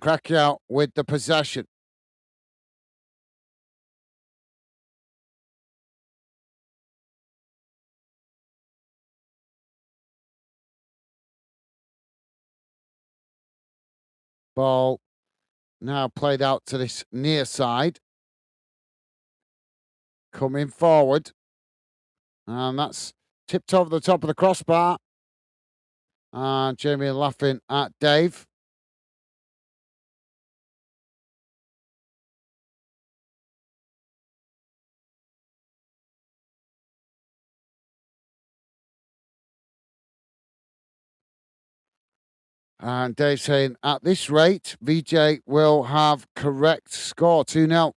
Curacao with the possession. Ball now played out to this near side. Coming forward. And that's tipped over the top of the crossbar. Jamie laughing at Dave. And Dave saying, at this rate, VJ will have correct score 2-0.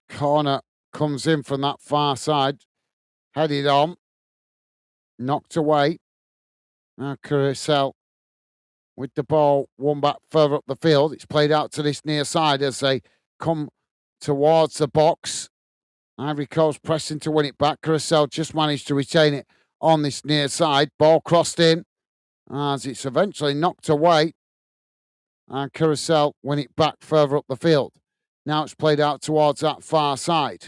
Corner comes in from that far side, headed on, knocked away. Now Curacao with the ball, one back further up the field. It's played out to this near side as they come towards the box. Ivory Coast pressing to win it back. Curacao just managed to retain it on this near side. Ball crossed in as it's eventually knocked away. And Curacao win it back further up the field. Now it's played out towards that far side.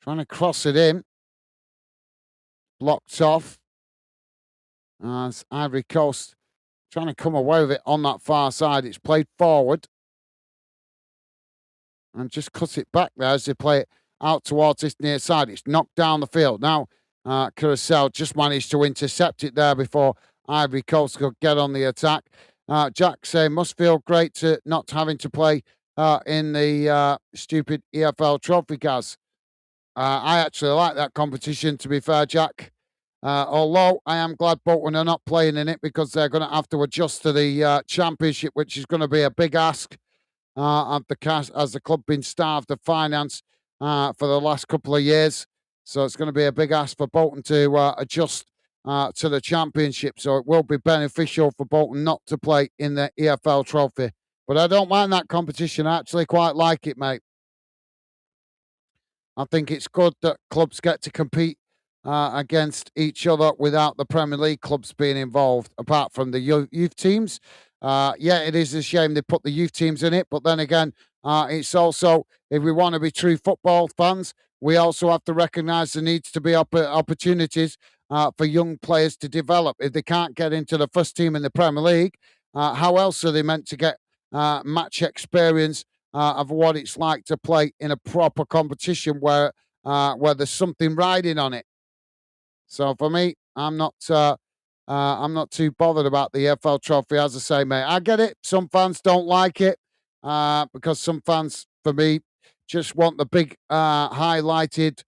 Trying to cross it in. Blocked off. As Ivory Coast trying to come away with it on that far side. It's played forward. And just cut it back there as they play it out towards this near side. It's knocked down the field. Now Curacao just managed to intercept it there before Ivory Coast could get on the attack. Jack saying, must feel great to not having to play in the stupid EFL trophy, Gaz. I actually like that competition, to be fair, Jack. Although I am glad Bolton are not playing in it because they're going to have to adjust to the championship, which is going to be a big ask. Of the cash as the club been starved of finance for the last couple of years. So it's going to be a big ask for Bolton to adjust to the championship. So it will be beneficial for Bolton not to play in the EFL trophy. But I don't mind that competition. I actually quite like it, mate. I think it's good that clubs get to compete against each other without the Premier League clubs being involved, apart from the youth teams. Yeah, it is a shame they put the youth teams in it, but then again, it's also, if we want to be true football fans, we also have to recognise there needs to be opportunities for young players to develop. If they can't get into the first team in the Premier League, how else are they meant to get match experience of what it's like to play in a proper competition where there's something riding on it? So for me, I'm not too bothered about the FL Trophy. As I say, mate, I get it. Some fans don't like it because some fans, for me, just want the big highlighted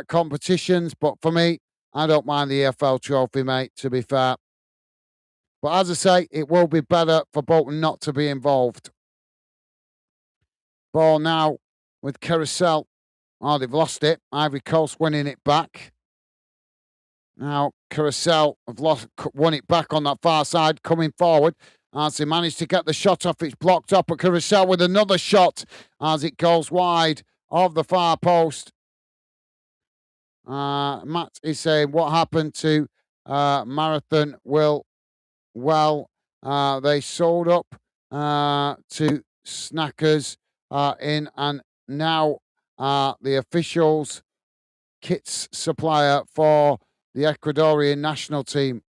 competitions. But for me, I don't mind the FL Trophy, mate. To be fair, but as I say, it will be better for Bolton not to be involved. Ball now with Curacao. Oh, they've lost it. Ivory Coast winning it back. Now, Curacao have won it back on that far side, coming forward as they managed to get the shot off. It's blocked up, but Curacao with another shot as it goes wide of the far post. Matt is saying, what happened to Marathon? Well, they sold up to Snackers in, and now the officials kits supplier for the Ecuadorian national team.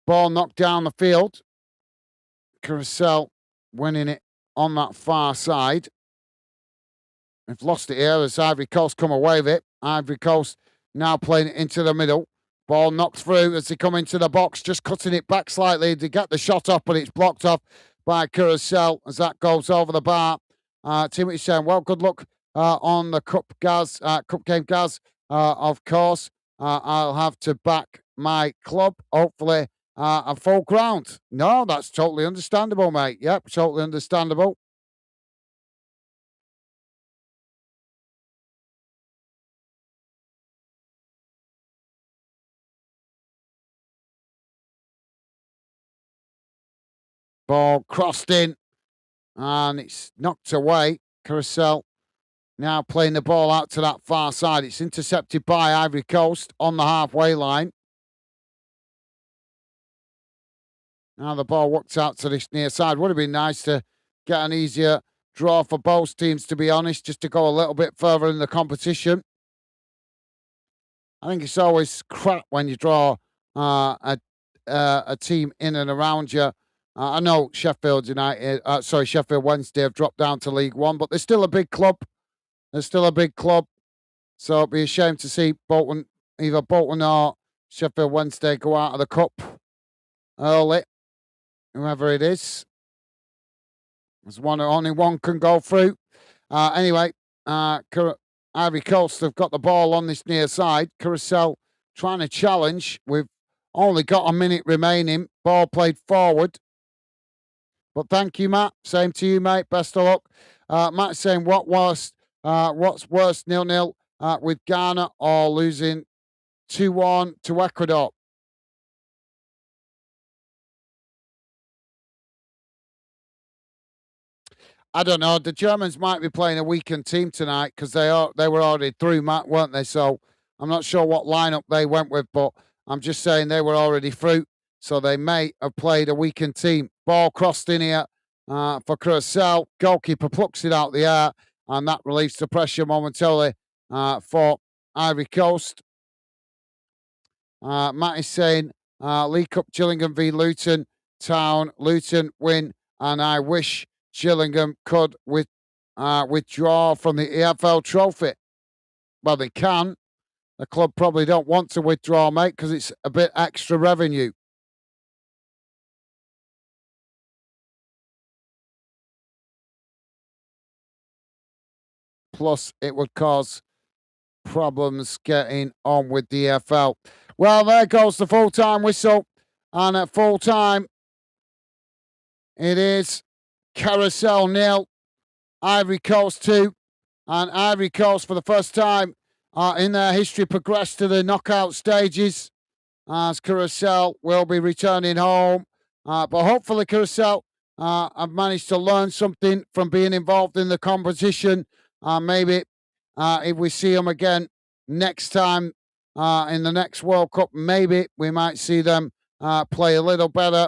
Ball knocked down the field. Curacao winning it on that far side. They've lost it here as Ivory Coast come away with it. Ivory Coast now playing it into the middle. Ball knocked through as they come into the box, just cutting it back slightly to get the shot off, but it's blocked off by Curacao as that goes over the bar. Timothy saying, well, good luck on the cup game, Gaz. Of course, I'll have to back my club, hopefully a full ground. No, that's totally understandable, mate. Yep, totally understandable. Ball crossed in and it's knocked away. Curacao now playing the ball out to that far side. It's intercepted by Ivory Coast on the halfway line. Now the ball worked out to this near side. Would have been nice to get an easier draw for both teams, to be honest, just to go a little bit further in the competition. I think it's always crap when you draw a team in and around you. I know Sheffield Wednesday have dropped down to League One, but they're still a big club. They're still a big club. So it'd be a shame to see either Bolton or Sheffield Wednesday go out of the cup early, whoever it is. There's only one can go through. Anyway, Ivory Coast have got the ball on this near side. Curacao trying to challenge. We've only got a minute remaining. Ball played forward. But thank you, Matt. Same to you, mate. Best of luck. Matt's saying, what's worse, 0-0 with Ghana or losing 2-1 to Ecuador? I don't know. The Germans might be playing a weakened team tonight because they were already through, Matt, weren't they? So I'm not sure what lineup they went with, but I'm just saying they were already through. So they may have played a weakened team. Ball crossed in here for Curacao. Goalkeeper plucks it out the air, and that relieves the pressure momentarily for Ivory Coast. Matt is saying League Cup Gillingham v Luton Town. Luton win, and I wish Gillingham could withdraw from the EFL trophy. Well, they can. The club probably don't want to withdraw, mate, because it's a bit extra revenue. Plus, it would cause problems getting on with the EFL. Well, there goes the full-time whistle. And at full-time, it is Carousel 0, Ivory Coast 2. And Ivory Coast, for the first time in their history, progressed to the knockout stages as Curacao will be returning home. But hopefully, Curacao have managed to learn something from being involved in the competition. Maybe if we see them again next time in the next World Cup, maybe we might see them play a little better,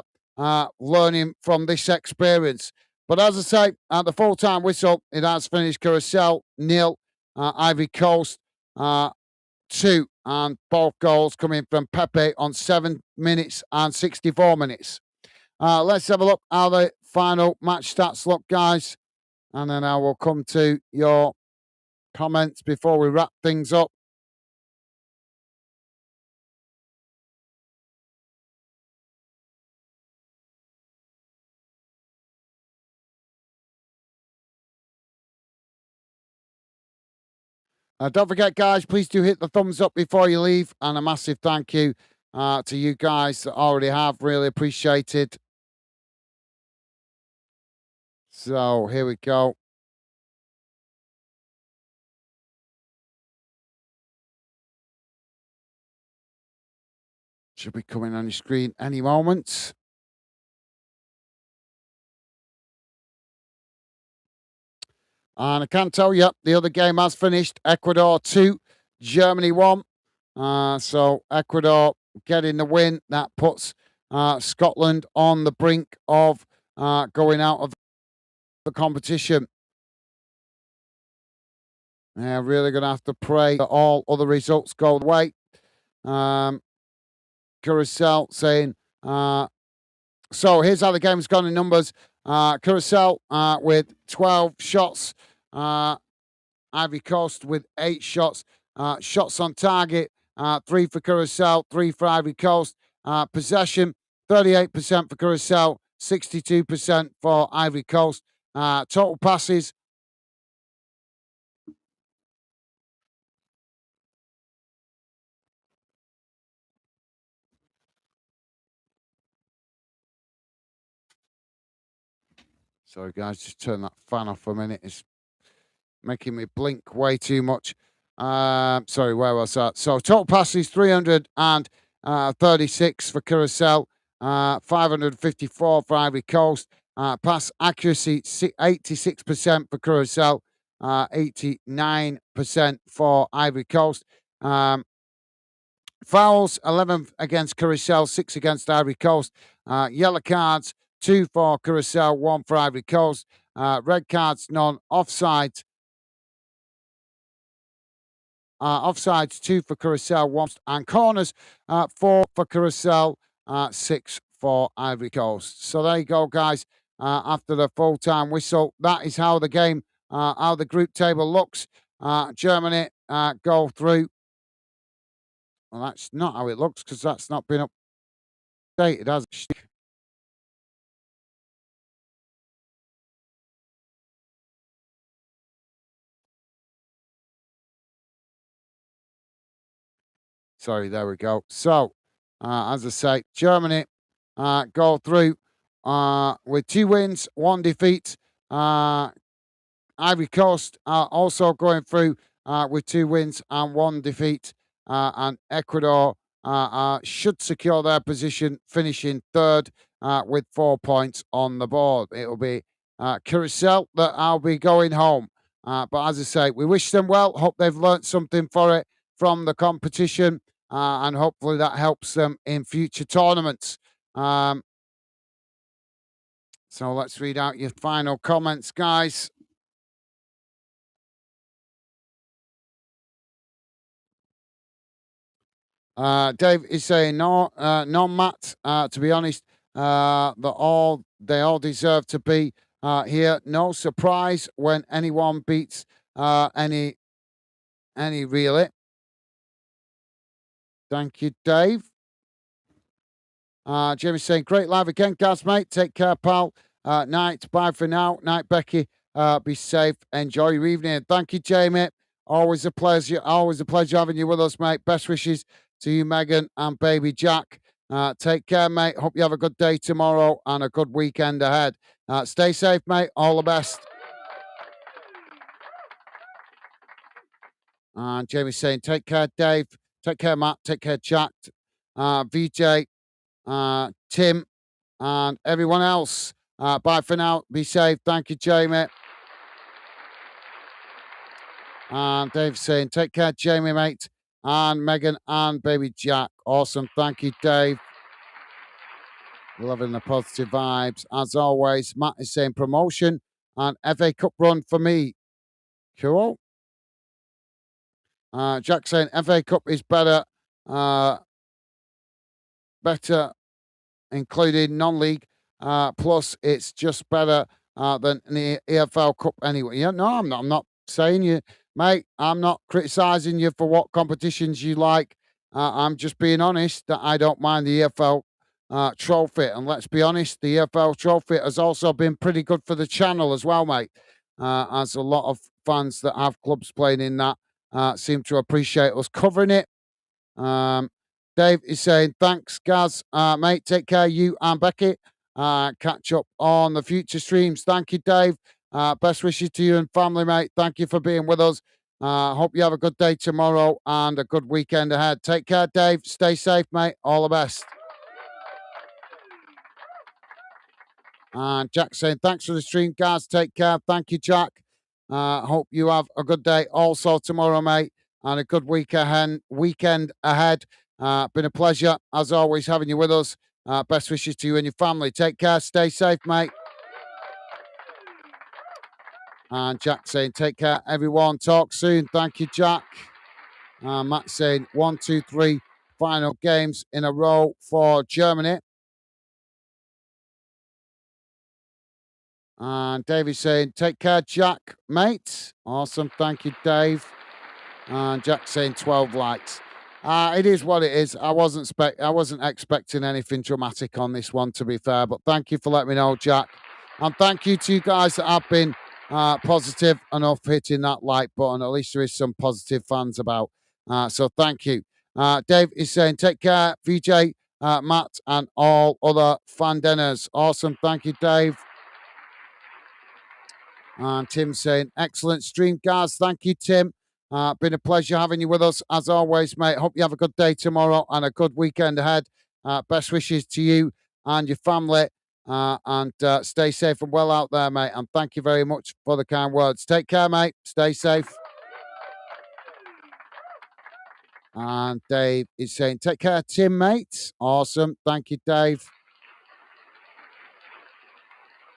learning from this experience. But as I say, at the full-time whistle, it has finished Curacao 0, Ivory Coast 2, and both goals coming from Pepe on 7 minutes and 64 minutes. Let's have a look how the final match stats look, guys, and then I will come to your comments before we wrap things up. Don't forget, guys, please do hit the thumbs up before you leave, and a massive thank you to you guys that already have. Really appreciated. So here we go. Should be coming on your screen any moment. And I can tell you, the other game has finished. Ecuador 2, Germany 1. So Ecuador getting the win. That puts Scotland on the brink of going out of the competition. They're really going to have to pray that all other results go the way. Curacao saying, so here's how the game's gone in numbers. Curacao with 12 shots. Ivory Coast with 8 shots. Shots on target, 3 for Curacao, 3 for Ivory Coast. Possession, 38% for Curacao, 62% for Ivory Coast. Total passes, sorry guys, just turn that fan off for a minute. It's making me blink way too much. Sorry, where was that? So total passes 336 for Curacao, 554 for Ivory Coast. Pass accuracy 86% for Curacao, 89% for Ivory Coast. Fouls 11 against Curacao, 6 against Ivory Coast. Yellow cards 2 for Curacao, 1 for Ivory Coast. Red cards none. Offsides 2 for Curacao, 1, and corners 4 for Curacao, 6 for Ivory Coast. So there you go, guys. After the full-time whistle, that is how the game, how the group table looks. Germany go through. Well, that's not how it looks because that's not been updated, has it? Sorry, there we go. So, as I say, Germany go through with 2 wins, 1 defeat. Ivory Coast are also going through with 2 wins and 1 defeat. And Ecuador should secure their position, finishing third with 4 points on the board. It'll be Curacao that I'll be going home. But as I say, we wish them well. Hope they've learnt something for it from the competition. And hopefully that helps them in future tournaments. So let's read out your final comments, guys. Dave is saying no, Matt. To be honest, they all deserve to be here. No surprise when anyone beats any really. Thank you, Dave. Jamie's saying great live again, Gaz, mate. Take care, pal. Night. Bye for now. Night, Becky. Be safe. Enjoy your evening. Thank you, Jamie. Always a pleasure. Always a pleasure having you with us, mate. Best wishes to you, Megan and baby Jack. Take care, mate. Hope you have a good day tomorrow and a good weekend ahead. Stay safe, mate. All the best. And Jamie's saying, take care, Dave. Take care, Matt. Take care, Jack. VJ, Tim, and everyone else. Bye for now. Be safe. Thank you, Jamie. And Dave's saying, take care, Jamie, mate. And Megan and baby Jack. Awesome. Thank you, Dave. Loving the positive vibes. As always, Matt is saying promotion and FA Cup run for me. Cool. Jack saying FA Cup is better. Better including non-league. Plus, it's just better than the EFL Cup anyway. Yeah, no, I'm not. I'm not saying you, mate. I'm not criticising you for what competitions you like. I'm just being honest that I don't mind the EFL trophy. And let's be honest, the EFL trophy has also been pretty good for the channel as well, mate. As a lot of fans that have clubs playing in that seem to appreciate us covering it. Dave is saying, thanks, Gaz. Mate, take care, you and Becky. Catch up on the future streams. Thank you, Dave. Best wishes to you and family, mate. Thank you for being with us. Hope you have a good day tomorrow and a good weekend ahead. Take care, Dave. Stay safe, mate. All the best. And Jack saying, thanks for the stream, Gaz. Take care. Thank you, Jack. Hope you have a good day also tomorrow, mate, and a good weekend ahead. Been a pleasure, as always, having you with us. Best wishes to you and your family. Take care. Stay safe, mate. And Jack saying, take care, everyone. Talk soon. Thank you, Jack. Matt saying, 1, 2, 3 final games in a row for Germany. And Dave is saying, take care, Jack, mate. Awesome. Thank you, Dave. And Jack saying 12 likes. It is what it is. I wasn't expecting anything dramatic on this one, to be fair. But thank you for letting me know, Jack. And thank you to you guys that have been positive enough hitting that like button. At least there is some positive fans about. So thank you. Dave is saying, take care, VJ, Matt, and all other fandenners. Awesome. Thank you, Dave. And Tim saying, excellent stream, guys. Thank you, Tim. Been a pleasure having you with us as always, mate. Hope you have a good day tomorrow and a good weekend ahead. Best wishes to you and your family. And stay safe and well out there, mate. And thank you very much for the kind words. Take care, mate. Stay safe. And Dave is saying, take care, Tim, mate. Awesome. Thank you, Dave.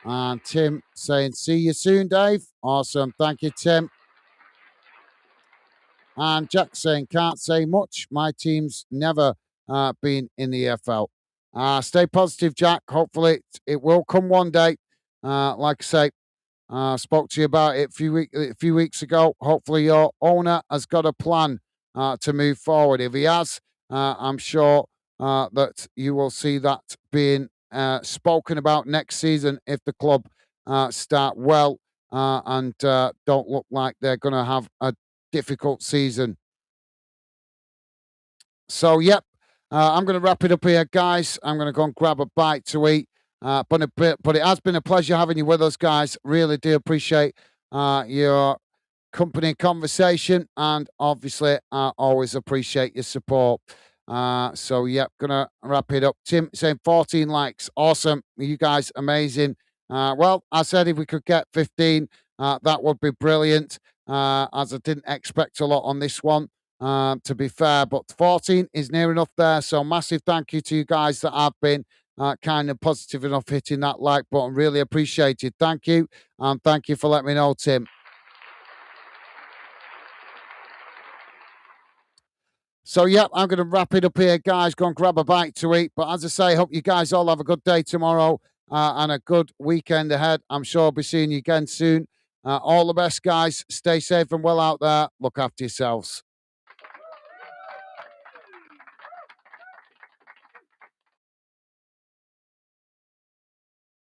And Tim saying, see you soon, Dave. Awesome. Thank you, Tim. And Jack saying, can't say much. My team's never been in the EFL. Stay positive, Jack. Hopefully it will come one day. Like I say, spoke to you about it a few weeks ago. Hopefully your owner has got a plan to move forward. If he has, I'm sure that you will see that being spoken about next season if the club start well and don't look like they're going to have a difficult season. So, yep, I'm going to wrap it up here, guys. I'm going to go and grab a bite to eat. But it has been a pleasure having you with us, guys. Really do appreciate your company conversation, and obviously I always appreciate your support. So yeah, gonna wrap it up. Tim saying 14 likes, awesome, you guys amazing. Well, I said if we could get 15, that would be brilliant, as I didn't expect a lot on this one, to be fair, but 14 is near enough there. So massive thank you to you guys that have been kind of positive enough hitting that like button. Really appreciated. Thank you, and thank you for letting me know, Tim. So, yeah, I'm going to wrap it up here, guys. Go and grab a bite to eat. But as I say, hope you guys all have a good day tomorrow, and a good weekend ahead. I'm sure I'll be seeing you again soon. All the best, guys. Stay safe and well out there. Look after yourselves.